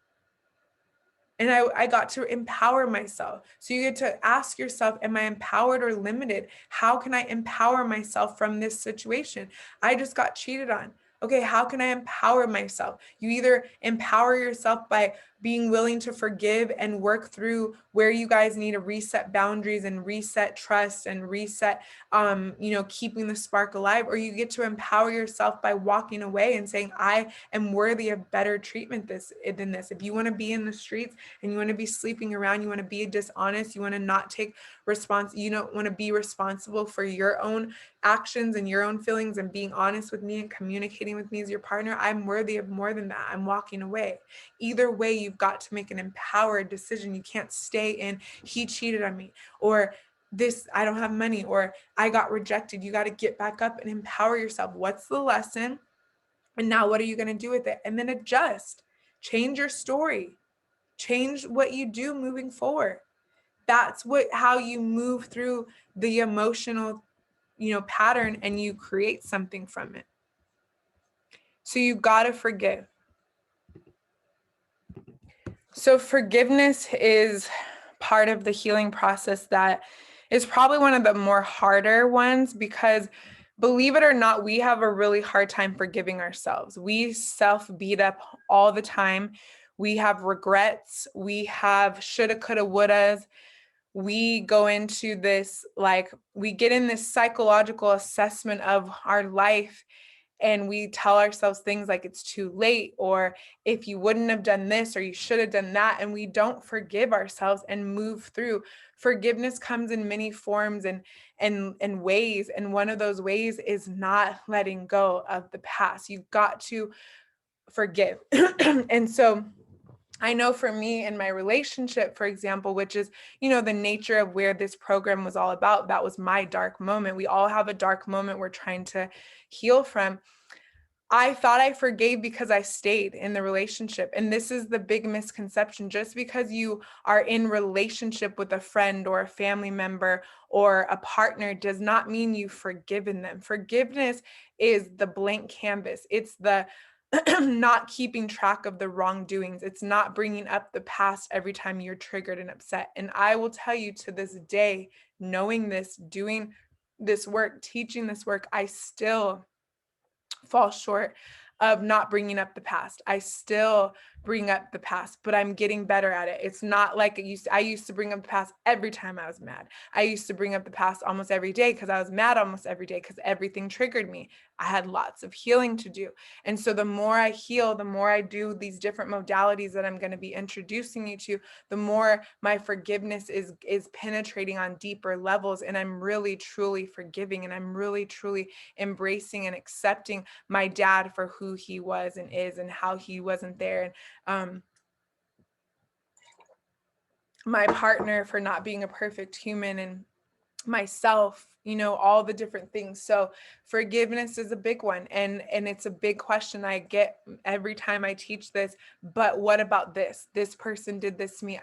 And I got to empower myself. So you get to ask yourself, am I empowered or limited? How can I empower myself from this situation? I just got cheated on. Okay, how can I empower myself? You either empower yourself by being willing to forgive and work through where you guys need to reset boundaries and reset trust and reset, keeping the spark alive, or you get to empower yourself by walking away and saying, I am worthy of better treatment than this. If you want to be in the streets and you want to be sleeping around, you want to be dishonest, you want to not take you don't want to be responsible for your own actions and your own feelings and being honest with me and communicating with me as your partner, I'm worthy of more than that. I'm walking away. Either way, you've got to make an empowered decision. You can't stay in, he cheated on me, or this, I don't have money, or I got rejected. You got to get back up and empower yourself. What's the lesson? And now what are you going to do with it? And then adjust, change your story, change what you do moving forward. That's how you move through the emotional, pattern, and you create something from it. So you got to forgive. So forgiveness is part of the healing process that is probably one of the more harder ones, because believe it or not, we have a really hard time forgiving ourselves. We self-beat up all the time. We have regrets. We have shoulda, coulda, wouldas. We go into this, we get in this psychological assessment of our life, and we tell ourselves things like it's too late, or if you wouldn't have done this, or you should have done that, and we don't forgive ourselves and move through. Forgiveness comes in many forms and ways, and one of those ways is not letting go of the past. You've got to forgive. And so I know for me in my relationship, for example, which is, the nature of where this program was all about, that was my dark moment. We all have a dark moment we're trying to heal from. I thought I forgave because I stayed in the relationship. And this is the big misconception. Just because you are in relationship with a friend or a family member or a partner does not mean you've forgiven them. Forgiveness is the blank canvas. It's the not keeping track of the wrongdoings. It's not bringing up the past every time you're triggered and upset. And I will tell you, to this day, knowing this, doing this work, teaching this work, I still fall short of not bringing up the past. I still bring up the past, but I'm getting better at it. It's not like it used to. I used to bring up the past every time I was mad. I used to bring up the past almost every day because I was mad almost every day because everything triggered me. I had lots of healing to do. And so the more I heal, the more I do these different modalities that I'm going to be introducing you to, the more my forgiveness is penetrating on deeper levels. And I'm really, truly forgiving, and I'm really, truly embracing and accepting my dad for who he was and is, and how he wasn't there. And my partner for not being a perfect human, and myself, all the different things. So forgiveness is a big one, and it's a big question I get every time I teach this. But what about this person did this to me?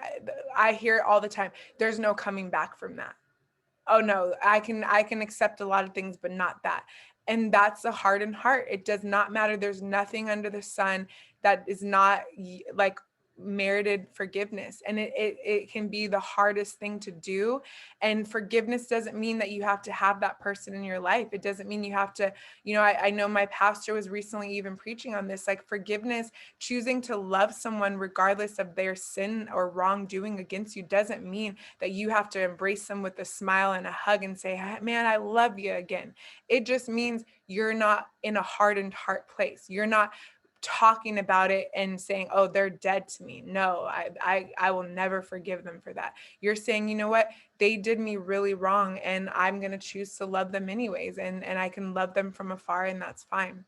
I hear it all the time. There's no coming back from that. Oh no, I can accept a lot of things, but not that. And that's a hardened heart. It does not matter. There's nothing under the sun that is not like merited forgiveness. And it can be the hardest thing to do. And forgiveness doesn't mean that you have to have that person in your life. It doesn't mean you have to, I know my pastor was recently even preaching on this, like forgiveness, choosing to love someone regardless of their sin or wrongdoing against you, doesn't mean that you have to embrace them with a smile and a hug and say, man, I love you again. It just means you're not in a hardened heart place. You're not talking about it and saying, oh, they're dead to me. No, I will never forgive them for that. You're saying, you know what, they did me really wrong, and I'm going to choose to love them anyways, and I can love them from afar, and that's fine.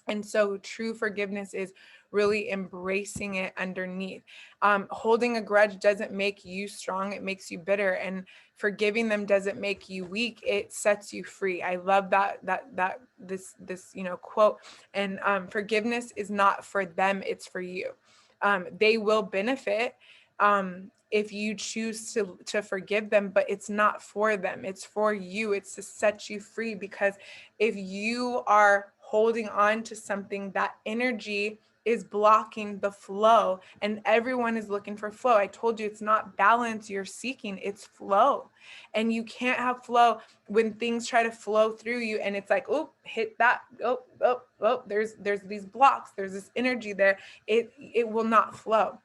And so true forgiveness is really embracing it underneath. Holding a grudge doesn't make you strong, it makes you bitter. And forgiving them doesn't make you weak, it sets you free. I love this quote. And forgiveness is not for them, it's for you. They will benefit if you choose to forgive them, but it's not for them, it's for you. It's to set you free, because if you are holding on to something, that energy is blocking the flow, and everyone is looking for flow. I told you, it's not balance you're seeking, it's flow. And you can't have flow when things try to flow through you, and it's like, oh, hit that, oh, there's these blocks, there's this energy there. It will not flow.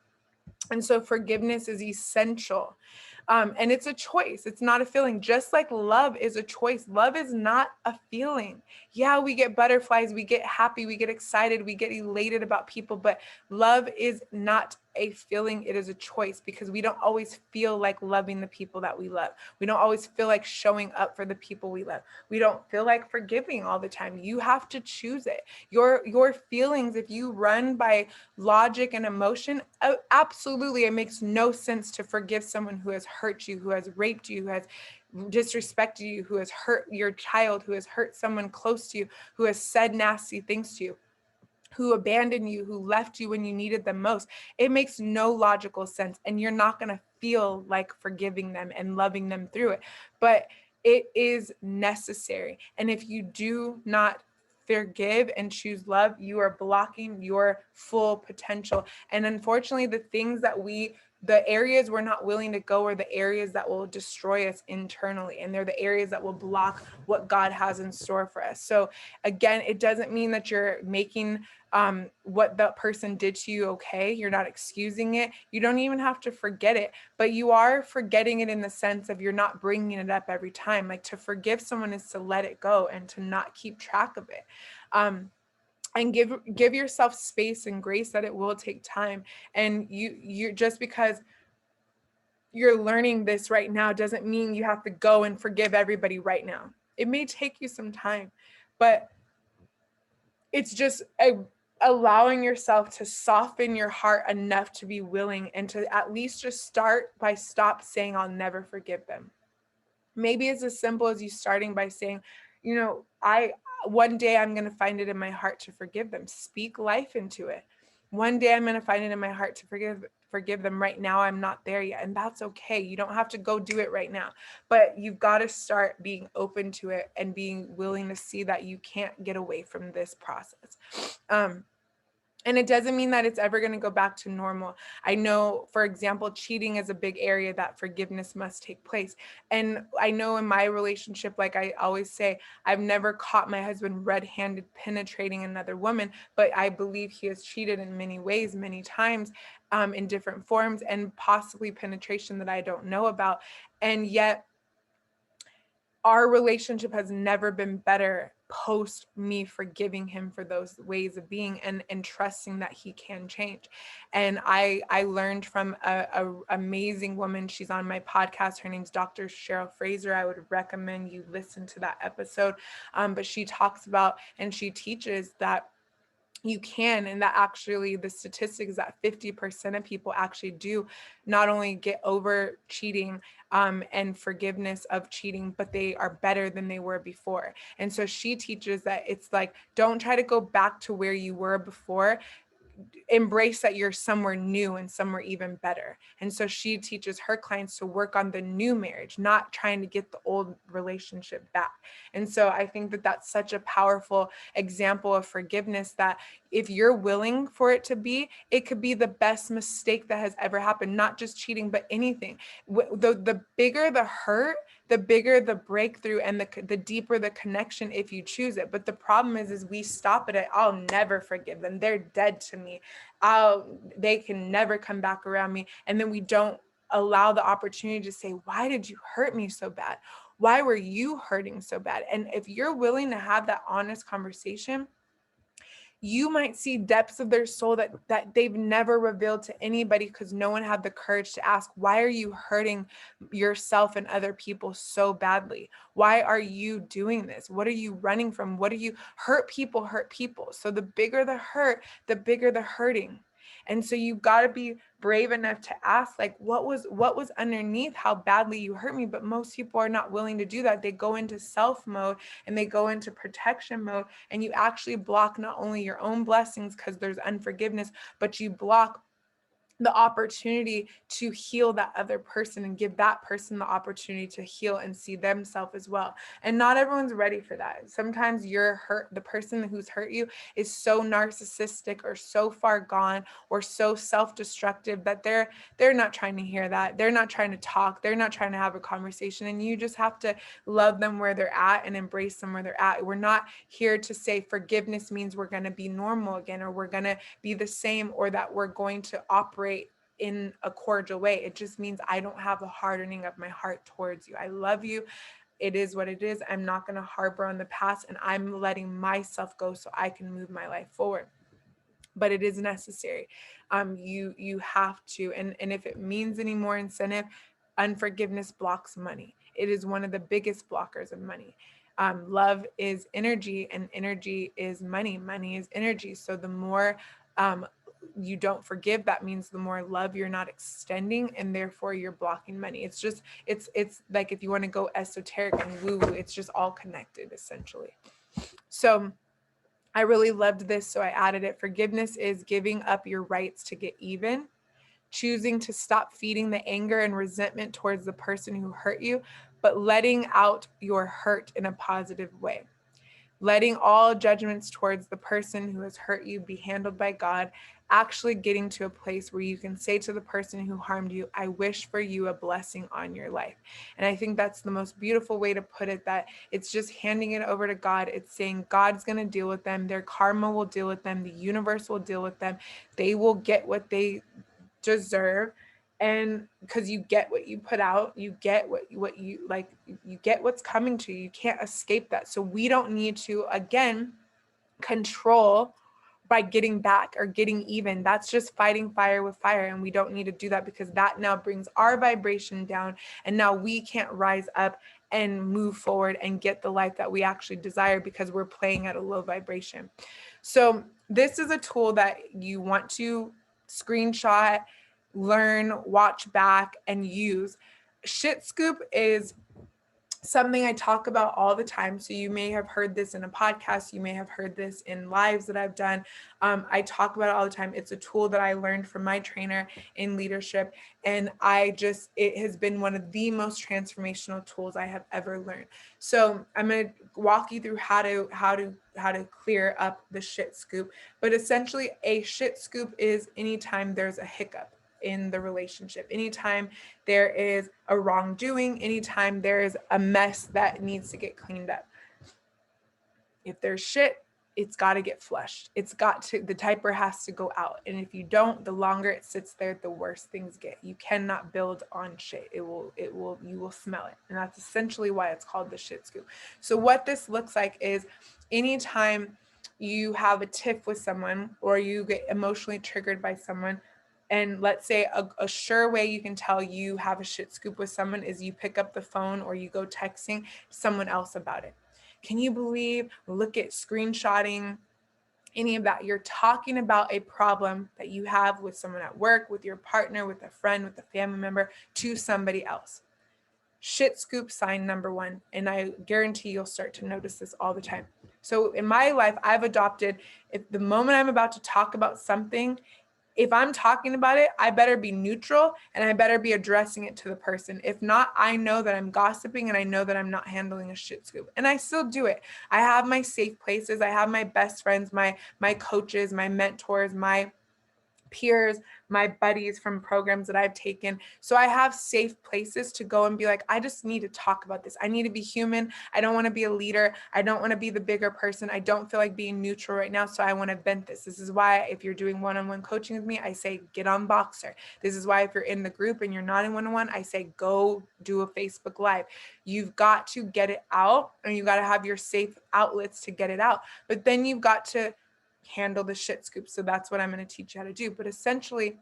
And so forgiveness is essential. And it's a choice. It's not a feeling. Just like love is a choice. Love is not a feeling. Yeah, we get butterflies, we get happy, we get excited, we get elated about people, but love is not a feeling. It is a choice, because we don't always feel like loving the people that we love. We don't always feel like showing up for the people we love. We don't feel like forgiving all the time. You have to choose it. Your feelings, if you run by logic and emotion, absolutely, it makes no sense to forgive someone who has hurt you, who has raped you, who has disrespected you, who has hurt your child, who has hurt someone close to you, who has said nasty things to you, who abandoned you, who left you when you needed them most. It makes no logical sense, and you're not going to feel like forgiving them and loving them through it. But it is necessary. And if you do not forgive and choose love, you are blocking your full potential. And unfortunately, the areas we're not willing to go are the areas that will destroy us internally. And they're the areas that will block what God has in store for us. So again, it doesn't mean that you're making what the person did to you okay. You're not excusing it. You don't even have to forget it, but you are forgetting it in the sense of you're not bringing it up every time. Like, to forgive someone is to let it go and to not keep track of it. And give yourself space and grace that it will take time. And you're just because you're learning this right now doesn't mean you have to go and forgive everybody right now. It may take you some time, but it's just allowing yourself to soften your heart enough to be willing, and to at least just start by stop saying, I'll never forgive them. Maybe it's as simple as you starting by saying, one day I'm going to find it in my heart to forgive them. Speak life into it. One day I'm going to find it in my heart to forgive them. Right now I'm not there yet, and that's okay. You don't have to go do it right now, but you've got to start being open to it and being willing to see that you can't get away from this process. And it doesn't mean that it's ever going to go back to normal. I know, for example, cheating is a big area that forgiveness must take place. And I know in my relationship, like I always say, I've never caught my husband red-handed penetrating another woman, but I believe he has cheated in many ways, many times, in different forms, and possibly penetration that I don't know about. And yet, our relationship has never been better post me forgiving him for those ways of being, and trusting that he can change. And I learned from a amazing woman. She's on my podcast. Her name's Dr. Cheryl Fraser. I would recommend you listen to that episode. But she talks about, and she teaches that you can, and that actually the statistic is that 50% of people actually do not only get over cheating and forgiveness of cheating, but they are better than they were before. And so she teaches that it's like, don't try to go back to where you were before. Embrace that you're somewhere new and somewhere even better. And so she teaches her clients to work on the new marriage, not trying to get the old relationship back. And so I think that that's such a powerful example of forgiveness, that if you're willing for it to be, it could be the best mistake that has ever happened, not just cheating, but anything. The bigger the hurt, the bigger the breakthrough, and the deeper the connection if you choose it. But the problem is we stop it at, I'll never forgive them, they're dead to me, they can never come back around me. And then we don't allow the opportunity to say, why did you hurt me so bad? Why were you hurting so bad? And if you're willing to have that honest conversation, you might see depths of their soul that they've never revealed to anybody, because no one had the courage to ask, why are you hurting yourself and other people so badly? Why are you doing this? What are you running from? What are you hurt people? So the bigger the hurt, the bigger the hurting. And so you've got to be brave enough to ask, like, what was underneath how badly you hurt me? But most people are not willing to do that. They go into self mode and they go into protection mode, and you actually block not only your own blessings because there's unforgiveness, but you block the opportunity to heal that other person and give that person the opportunity to heal and see themselves as well. And not everyone's ready for that. Sometimes you're hurt, the person who's hurt you is so narcissistic or so far gone or so self-destructive that they're not trying to hear that. They're not trying to talk. They're not trying to have a conversation. And you just have to love them where they're at and embrace them where they're at. We're not here to say forgiveness means we're going to be normal again, or we're going to be the same, or that we're going to operate in a cordial way. It just means I don't have a hardening of my heart towards you. I love you. It is what it is. I'm not going to harbor on the past, and I'm letting myself go so I can move my life forward. But it is necessary. You have to, and if it means any more incentive, unforgiveness blocks money. It is one of the biggest blockers of money. Love is energy, and energy is money. Money is energy. So the more you don't forgive, that means the more love you're not extending, and therefore you're blocking money. It's like, if you want to go esoteric and woo woo, it's just all connected essentially. So I really loved this, so I added it. Forgiveness is giving up your rights to get even, choosing to stop feeding the anger and resentment towards the person who hurt you, but letting out your hurt in a positive way. Letting all judgments towards the person who has hurt you be handled by God, actually getting to a place where you can say to the person who harmed you, I wish for you a blessing on your life. And I think that's the most beautiful way to put it, that it's just handing it over to God. It's saying God's going to deal with them. Their karma will deal with them. The universe will deal with them. They will get what they deserve. And because you get what you put out, you get what you like, you get what's coming to you. You can't escape that. So we don't need to, again, control by getting back or getting even. That's just fighting fire with fire. And we don't need to do that, because that now brings our vibration down. And now we can't rise up and move forward and get the life that we actually desire, because we're playing at a low vibration. So this is a tool that you want to screenshot, learn, watch back, and use. Shit Scoop is something I talk about all the time. So you may have heard this in a podcast. You may have heard this in lives that I've done. I talk about it all the time. It's a tool that I learned from my trainer in leadership. And it has been one of the most transformational tools I have ever learned. So I'm going to walk you through how to clear up the shit scoop. But essentially, a shit scoop is anytime there's a hiccup in the relationship, anytime there is a wrongdoing, anytime there is a mess that needs to get cleaned up. If there's shit, it's got to get flushed. The diaper has to go out. And if you don't, the longer it sits there, the worse things get. You cannot build on shit. You will smell it. And that's essentially why it's called the shit scoop. So what this looks like is, anytime you have a tiff with someone, or you get emotionally triggered by someone, and let's say a sure way you can tell you have a shit scoop with someone is you pick up the phone or you go texting someone else about it. Can you believe? Look at screenshotting, any of that. You're talking about a problem that you have with someone at work, with your partner, with a friend, with a family member, to somebody else. Shit scoop sign number one. And I guarantee you'll start to notice this all the time. So in my life, I've adopted, if the moment I'm about to talk about something, if I'm talking about it, I better be neutral and I better be addressing it to the person. If not, I know that I'm gossiping and I know that I'm not handling a shit scoop. And I still do it. I have my safe places. I have my best friends, my coaches, my mentors, my peers, my buddies from programs that I've taken. So I have safe places to go and be like, I just need to talk about this. I need to be human. I don't want to be a leader. I don't want to be the bigger person. I don't feel like being neutral right now. So I want to vent this. This is why if you're doing one-on-one coaching with me, I say, get on Boxer. This is why if you're in the group and you're not in one-on-one, I say, go do a Facebook Live. You've got to get it out, and you got to have your safe outlets to get it out. But then you've got to handle the shit scoop. So that's what I'm going to teach you how to do. But essentially,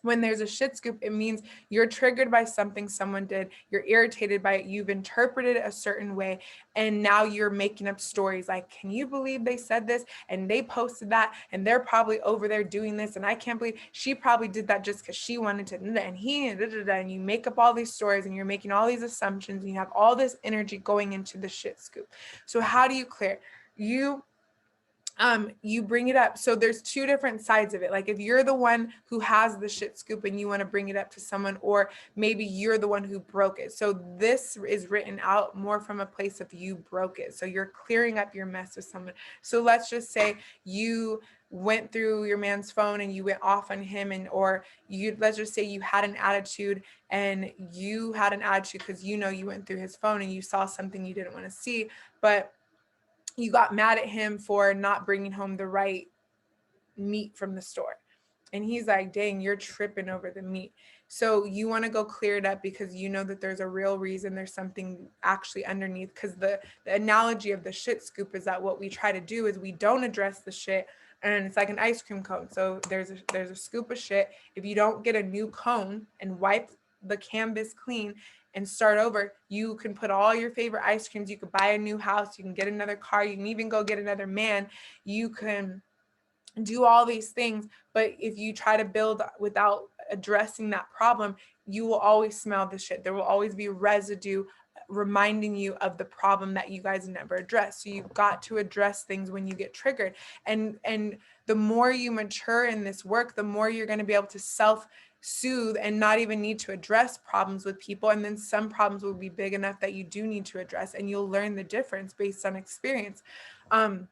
when there's a shit scoop, it means you're triggered by something someone did, you're irritated by it, you've interpreted it a certain way, and now you're making up stories like, can you believe they said this and they posted that and they're probably over there doing this, and I can't believe she probably did that just because she wanted to, and he, and you make up all these stories and you're making all these assumptions and you have all this energy going into the shit scoop. So how do you clear? You bring it up. So there's two different sides of it. Like if you're the one who has the shit scoop and you want to bring it up to someone, or maybe you're the one who broke it. So this is written out more from a place of you broke it. So you're clearing up your mess with someone. So let's just say you went through your man's phone and you went off on him, and or you, let's just say you had an attitude, and you had an attitude because you know you went through his phone and you saw something you didn't want to see, but you got mad at him for not bringing home the right meat from the store. And he's like, dang, you're tripping over the meat. So you want to go clear it up because you know that there's a real reason, there's something actually underneath. Because the analogy of the shit scoop is that what we try to do is we don't address the shit, and it's like an ice cream cone. So there's a scoop of shit. If you don't get a new cone and wipe the canvas clean and start over, you can put all your favorite ice creams, you could buy a new house, you can get another car, you can even go get another man, you can do all these things. But if you try to build without addressing that problem, you will always smell the shit. There will always be residue reminding you of the problem that you guys never addressed. So you've got to address things when you get triggered. And the more you mature in this work, the more you're going to be able to self-soothe and not even need to address problems with people. And then some problems will be big enough that you do need to address, and you'll learn the difference based on experience. And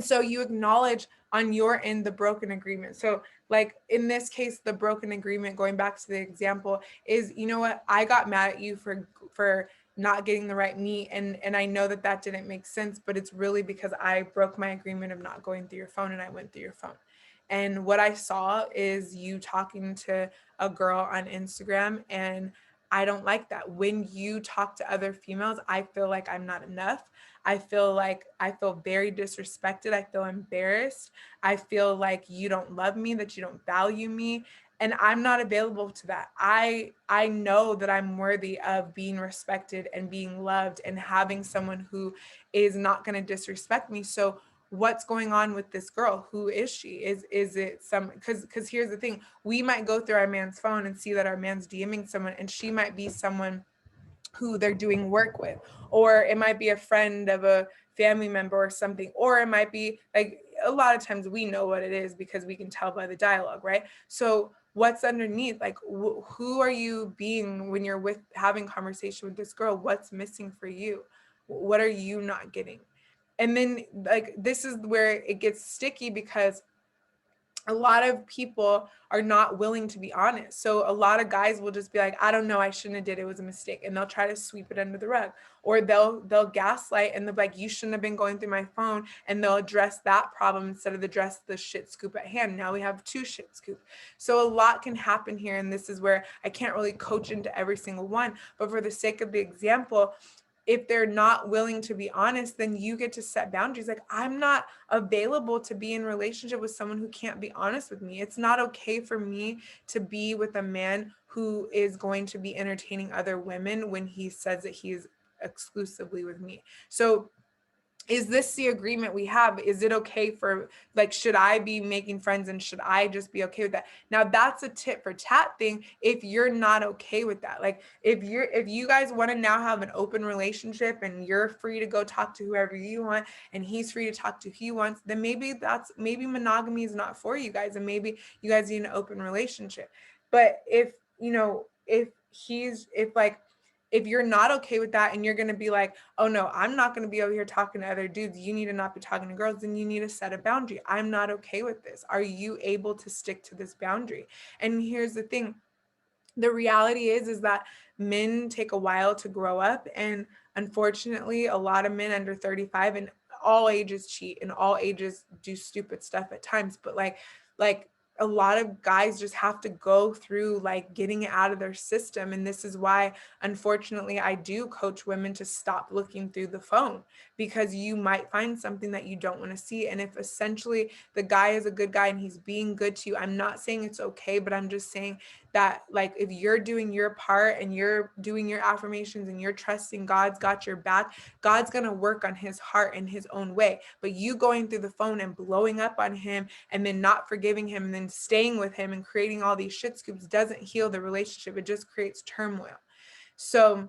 so you acknowledge on your end the broken agreement. So like in this case, the broken agreement, going back to the example, is, you know what, I got mad at you for not getting the right meat, and I know that that didn't make sense, but it's really because I broke my agreement of not going through your phone, and I went through your phone. And what I saw is you talking to a girl on Instagram, and I don't like that. When you talk to other females, I feel like I'm not enough. I feel like I feel very disrespected. I feel embarrassed. I feel like you don't love me, that you don't value me. And I'm not available to that. I know that I'm worthy of being respected and being loved and having someone who is not going to disrespect me. So what's going on with this girl? Who is she? Is it some, because here's the thing, we might go through our man's phone and see that our man's DMing someone, and she might be someone who they're doing work with, or it might be a friend of a family member or something, or it might be like, a lot of times we know what it is because we can tell by the dialogue, right? So what's underneath? Like who are you being when you're with having conversation with this girl? What's missing for you? What are you not getting? And then like this is where it gets sticky, because a lot of people are not willing to be honest. So a lot of guys will just be like, I don't know, I shouldn't have did it, was a mistake. And they'll try to sweep it under the rug. Or they'll gaslight, and they'll be like, you shouldn't have been going through my phone. And they'll address that problem instead of address the shit scoop at hand. Now we have two shit scoops. So a lot can happen here. And this is where I can't really coach into every single one. But for the sake of the example, if they're not willing to be honest, then you get to set boundaries. Like, I'm not available to be in relationship with someone who can't be honest with me. It's not okay for me to be with a man who is going to be entertaining other women when he says that he is exclusively with me. So is this the agreement we have? Is it okay for, like, should I be making friends, and should I just be okay with that? Now that's a tit for tat thing if you're not okay with that. Like if you guys want to now have an open relationship and you're free to go talk to whoever you want and he's free to talk to who he wants, then maybe monogamy is not for you guys, and maybe you guys need an open relationship. But if you know, if you're not okay with that and you're going to be like, oh no, I'm not going to be over here talking to other dudes, you need to not be talking to girls, then you need to set a boundary. I'm not okay with this. Are you able to stick to this boundary? And here's the thing. The reality is that men take a while to grow up, and unfortunately a lot of men under 35 and all ages cheat, and all ages do stupid stuff at times. But like a lot of guys just have to go through like getting it out of their system. And this is why, unfortunately, I do coach women to stop looking through the phone, because you might find something that you don't want to see. And if essentially the guy is a good guy and he's being good to you, I'm not saying it's okay, but I'm just saying that, like, if you're doing your part and you're doing your affirmations and you're trusting God's got your back, God's going to work on his heart in his own way. But you going through the phone and blowing up on him and then not forgiving him and then staying with him and creating all these shit scoops doesn't heal the relationship. It just creates turmoil. So,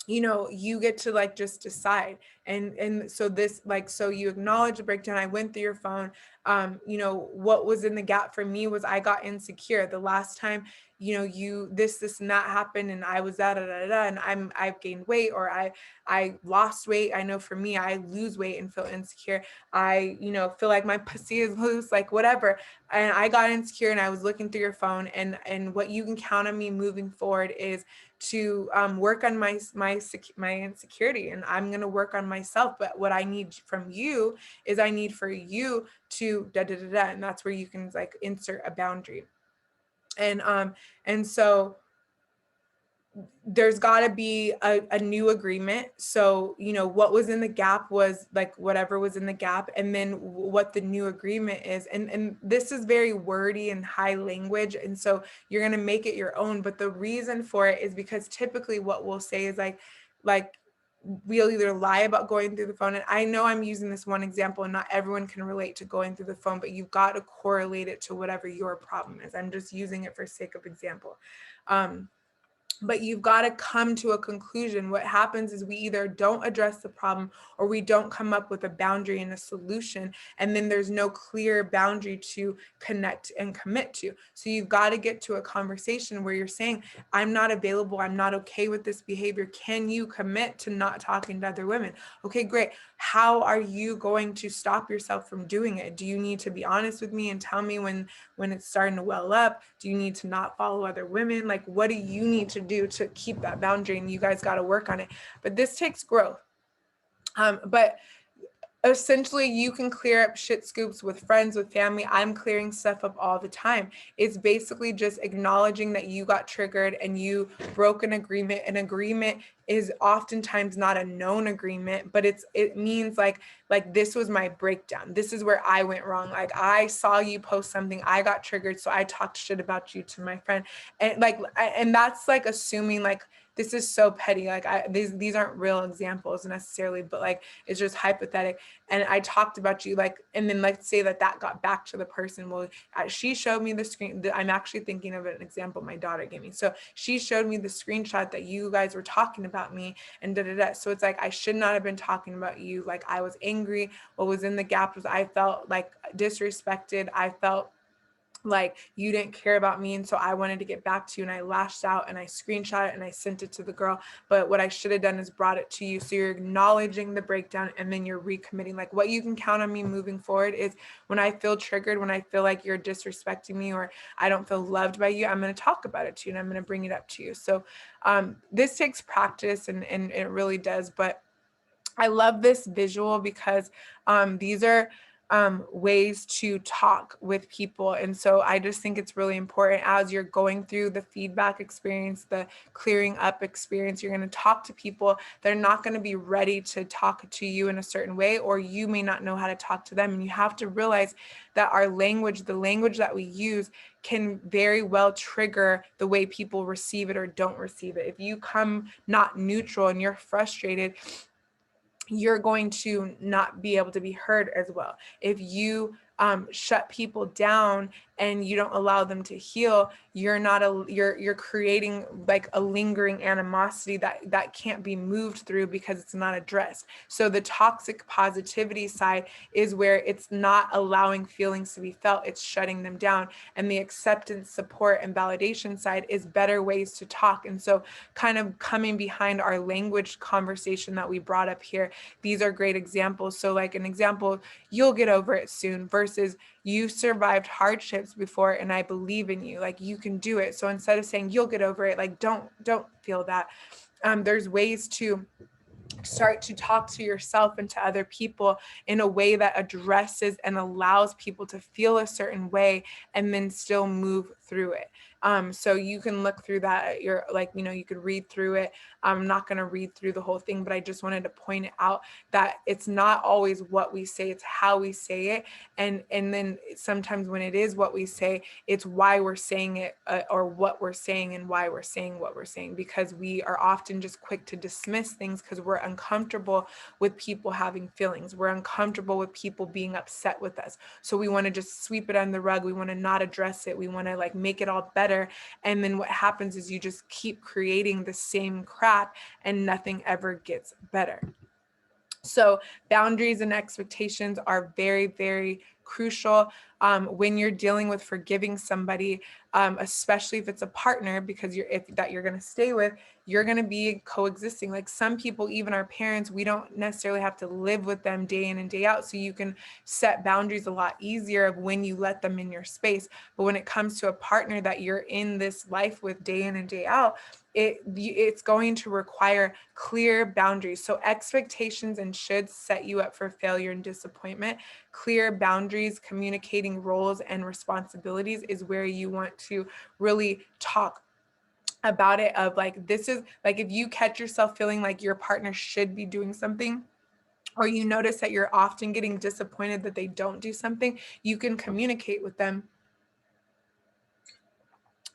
you know, you get to like just decide. And so this, like, so you acknowledge the breakdown. I went through your phone. You know, what was in the gap for me was I got insecure the last time, you know, you this and that happened and I was and I've gained weight, or I lost weight. I know for me, I lose weight and feel insecure. I, you know, feel like my pussy is loose, like whatever. And I got insecure and I was looking through your phone. And what you can count on me moving forward is to work on my insecurity, and I'm going to work on myself. But what I need from you is I need for you to da da da da, and that's where you can like insert a boundary. And so there's got to be a new agreement. So, you know, what was in the gap was like whatever was in the gap, and then what the new agreement is. And this is very wordy and high language, and so you're going to make it your own. But the reason for it is because typically what we'll say is like we'll either lie about going through the phone. And I know I'm using this one example and not everyone can relate to going through the phone, but you've got to correlate it to whatever your problem is. I'm just using it for sake of example. But you've got to come to a conclusion. What happens is we either don't address the problem or we don't come up with a boundary and a solution. And then there's no clear boundary to connect and commit to. So you've got to get to a conversation where you're saying, I'm not available. I'm not okay with this behavior. Can you commit to not talking to other women? Okay, great. How are you going to stop yourself from doing it? Do you need to be honest with me and tell me when it's starting to well up? Do you need to not follow other women? Like, what do you need to do to keep that boundary? And you guys got to work on it. But this takes growth. But essentially you can clear up shit scoops with friends, with family. I'm clearing stuff up all the time. It's basically just acknowledging that you got triggered and you broke an agreement. An agreement is oftentimes not a known agreement, but it means like this was my breakdown. This is where I went wrong. Like, I saw you post something, I got triggered, so I talked shit about you to my friend. And and that's like assuming like this is so petty. Like, these aren't real examples necessarily, but like it's just hypothetical. And I talked about you, like, and then let's say that got back to the person. Well, she showed me the screen. I'm actually thinking of an example my daughter gave me. So she showed me the screenshot that you guys were talking about me and da da da. So it's like, I should not have been talking about you. Like, I was angry. What was in the gap was I felt like disrespected. I felt like you didn't care about me, and so I wanted to get back to you, and I lashed out and I screenshot it and I sent it to the girl. But what I should have done is brought it to you. So you're acknowledging the breakdown and then you're recommitting. Like, what you can count on me moving forward is when I feel triggered, when I feel like you're disrespecting me or I don't feel loved by you, I'm going to talk about it to you and I'm going to bring it up to you. So this takes practice, and it really does. But I love this visual because these are ways to talk with people. And so I just think it's really important as you're going through the feedback experience, the clearing up experience, you're going to talk to people. They're not going to be ready to talk to you in a certain way, or you may not know how to talk to them. And you have to realize that our language, the language that we use, can very well trigger the way people receive it or don't receive it. If you come not neutral and you're frustrated, you're going to not be able to be heard as well. If you shut people down and you don't allow them to heal, you're creating like a lingering animosity that can't be moved through because it's not addressed. So the toxic positivity side is where it's not allowing feelings to be felt, it's shutting them down. And the acceptance, support, and validation side is better ways to talk. And so kind of coming behind our language conversation that we brought up here, these are great examples. So like an example, you'll get over it soon versus you survived hardships before and I believe in you, like you can do it. So instead of saying you'll get over it, like don't feel that. There's ways to start to talk to yourself and to other people in a way that addresses and allows people to feel a certain way and then still move through it. So you can look through that. You're like, you could read through it. I'm not going to read through the whole thing, but I just wanted to point it out that it's not always what we say, it's how we say it. And then sometimes when it is what we say, it's why we're saying it, or what we're saying and why we're saying what we're saying, because we are often just quick to dismiss things because we're uncomfortable with people having feelings. We're uncomfortable with people being upset with us. So we want to just sweep it under the rug. We want to not address it. We want to like make it all better. And then what happens is you just keep creating the same crap and nothing ever gets better. So boundaries and expectations are very, very crucial when you're dealing with forgiving somebody, especially if it's a partner, because you're going to stay with, you're going to be coexisting. Like some people, even our parents, we don't necessarily have to live with them day in and day out. So you can set boundaries a lot easier of when you let them in your space. But when it comes to a partner that you're in this life with day in and day out, it's going to require clear boundaries. So expectations and shoulds set you up for failure and disappointment. Clear boundaries, communicating roles and responsibilities is where you want to really talk about it, of like, this is like, if you catch yourself feeling like your partner should be doing something, or you notice that you're often getting disappointed that they don't do something, you can communicate with them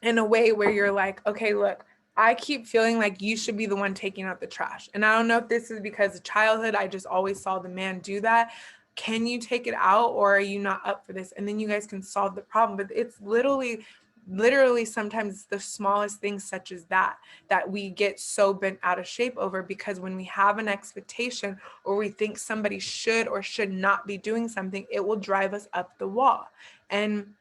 in a way where you're like, okay, look, I keep feeling like you should be the one taking out the trash. And I don't know if this is because of childhood, I just always saw the man do that. Can you take it out, or are you not up for this? And then you guys can solve the problem. But it's literally sometimes the smallest things such as that we get so bent out of shape over, because when we have an expectation or we think somebody should or should not be doing something, it will drive us up the wall. And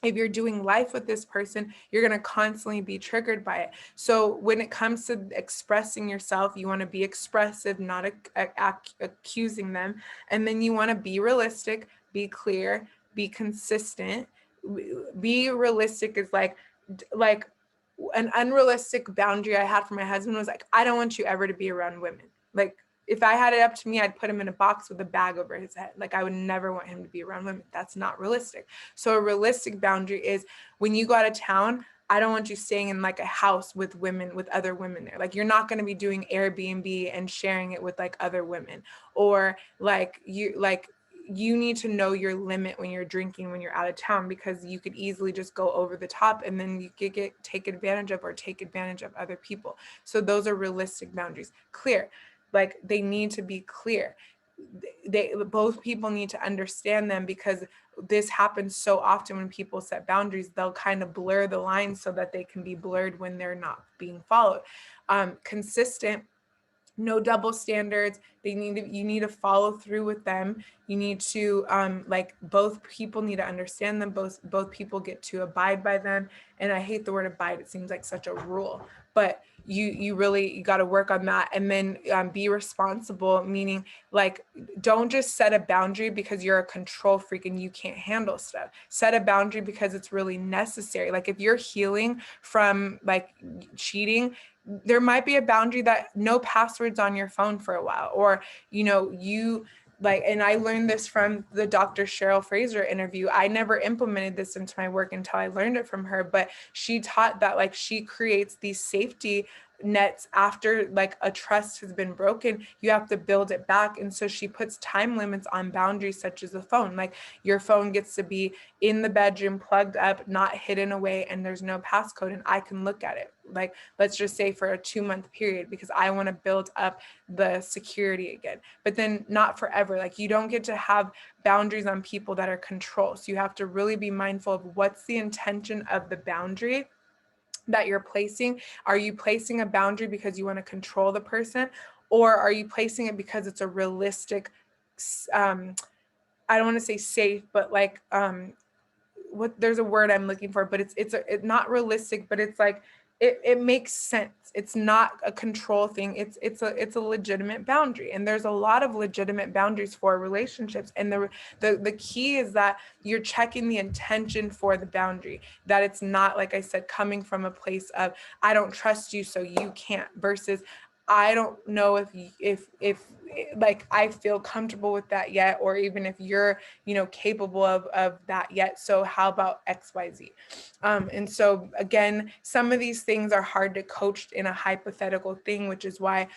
if you're doing life with this person, you're going to constantly be triggered by it. So when it comes to expressing yourself, you want to be expressive, not accusing them. And then you want to be realistic, be clear, be consistent. Be realistic is like an unrealistic boundary I had for my husband was like, I don't want you ever to be around women. Like, if I had it up to me, I'd put him in a box with a bag over his head. Like, I would never want him to be around women. That's not realistic. So a realistic boundary is, when you go out of town, I don't want you staying in like a house with women, with other women there. Like, you're not going to be doing Airbnb and sharing it with like other women, or you need to know your limit when you're drinking, when you're out of town, because you could easily just go over the top and then you could get take advantage of other people. So those are realistic boundaries. Clear, like they need to be clear. Both people need to understand them, because this happens so often when people set boundaries, they'll kind of blur the lines so that they can be blurred when they're not being followed. Consistent, no double standards. You need to follow through with them. You need to like, both people need to understand them. Both people get to abide by them. And I hate the word abide. It seems like such a rule, but you got to work on that. And then be responsible, meaning like, don't just set a boundary because you're a control freak and you can't handle stuff. Set a boundary because it's really necessary. Like, if you're healing from like cheating, there might be a boundary that no passwords on your phone for a while, or you like, and I learned this from the Dr. Cheryl Fraser interview. I never implemented this into my work until I learned it from her, but she taught that like, she creates these safety nets after like a trust has been broken. You have to build it back. And so she puts time limits on boundaries such as a phone. Like, your phone gets to be in the bedroom, plugged up, not hidden away, and there's no passcode, and I can look at it, like, let's just say for a 2-month period, because I want to build up the security again. But then not forever. Like, you don't get to have boundaries on people that are control. So you have to really be mindful of what's the intention of the boundary that you're placing. Are you placing a boundary because you want to control the person, or are you placing it because it's a realistic, I don't want to say safe, but like, there's a word I'm looking for, but it's not realistic, but it's like, it makes sense. It's not a control thing. It's a legitimate boundary. And there's a lot of legitimate boundaries for relationships. And the key is that you're checking the intention for the boundary, that it's not, like I said, coming from a place of, I don't trust you, so you can't, versus I don't know if like I feel comfortable with that yet, or even if you're, capable of that yet. So how about XYZ? And so again, some of these things are hard to coach in a hypothetical thing, which is why,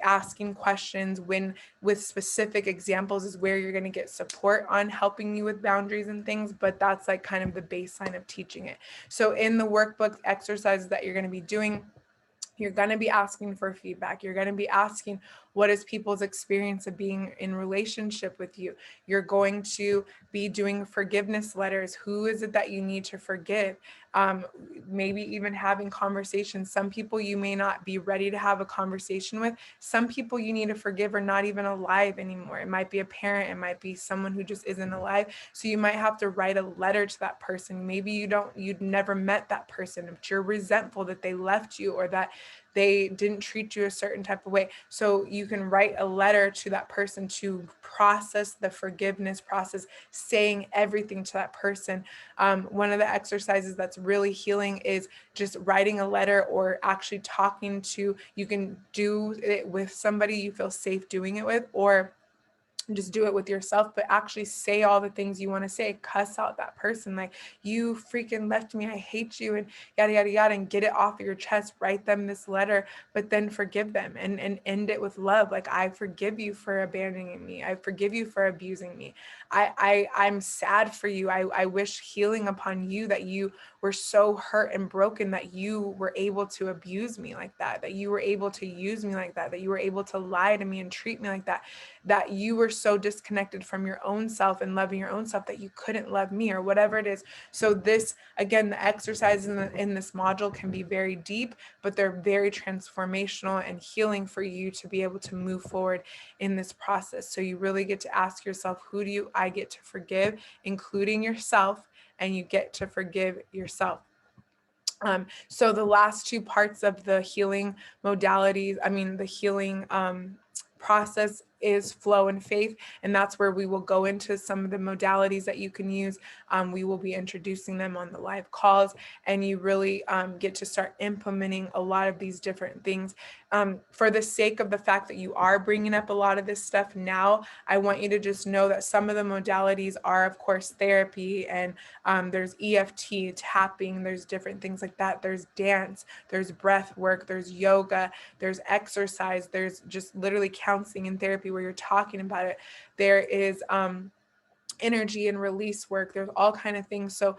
asking questions when with specific examples is where you're going to get support on helping you with boundaries and things. But that's like kind of the baseline of teaching it. So in the workbook exercises that you're going to be doing, you're going to be asking for feedback. You're going to be asking, what is people's experience of being in relationship with you? You're going to be doing forgiveness letters. Who is it that you need to forgive? Um, Maybe even having conversations. Some people you may not be ready to have a conversation with. Some people you need to forgive are not even alive anymore. It might be a parent. It might be someone who just isn't alive. So you might have to write a letter to that person. Maybe you'd never met that person, but you're resentful that they left you or that they didn't treat you a certain type of way. So you can write a letter to that person to process the forgiveness process, saying everything to that person. One of the exercises that's really healing is just writing a letter or actually talking to, you can do it with somebody you feel safe doing it with, or just do it with yourself, but actually say all the things you want to say, cuss out that person, like, you freaking left me, I hate you, and yada yada yada, and get it off of your chest. Write them this letter, but then forgive them and end it with love. Like, I forgive you for abandoning me, I forgive you for abusing me, I'm sad for you, I wish healing upon you, that you were so hurt and broken that you were able to abuse me like that you were able to use me like that you were able to lie to me and treat me like that you were so disconnected from your own self and loving your own self that you couldn't love me, or whatever it is. So this, again, the exercises in this module can be very deep, but they're very transformational and healing for you to be able to move forward in this process. So you really get to ask yourself, who do I get to forgive, including yourself, and you get to forgive yourself. So the last two parts of the healing modalities, the healing process, is flow and faith. And that's where we will go into some of the modalities that you can use. We will be introducing them on the live calls, and you really get to start implementing a lot of these different things. For the sake of the fact that you are bringing up a lot of this stuff now, I want you to just know that some of the modalities are, of course, therapy, and there's EFT, tapping, there's different things like that. There's dance, there's breath work, there's yoga, there's exercise, there's just literally counseling and therapy where you're talking about it. There is energy and release work. There's all kind of things. So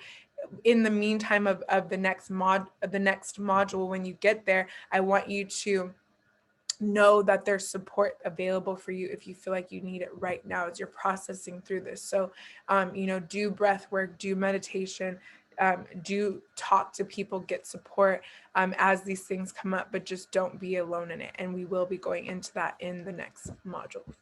in the meantime of the next module, when you get there, I want you to know that there's support available for you if you feel like you need it right now as you're processing through this. So, do breath work, do meditation, do talk to people, get support as these things come up, but just don't be alone in it. And we will be going into that in the next module.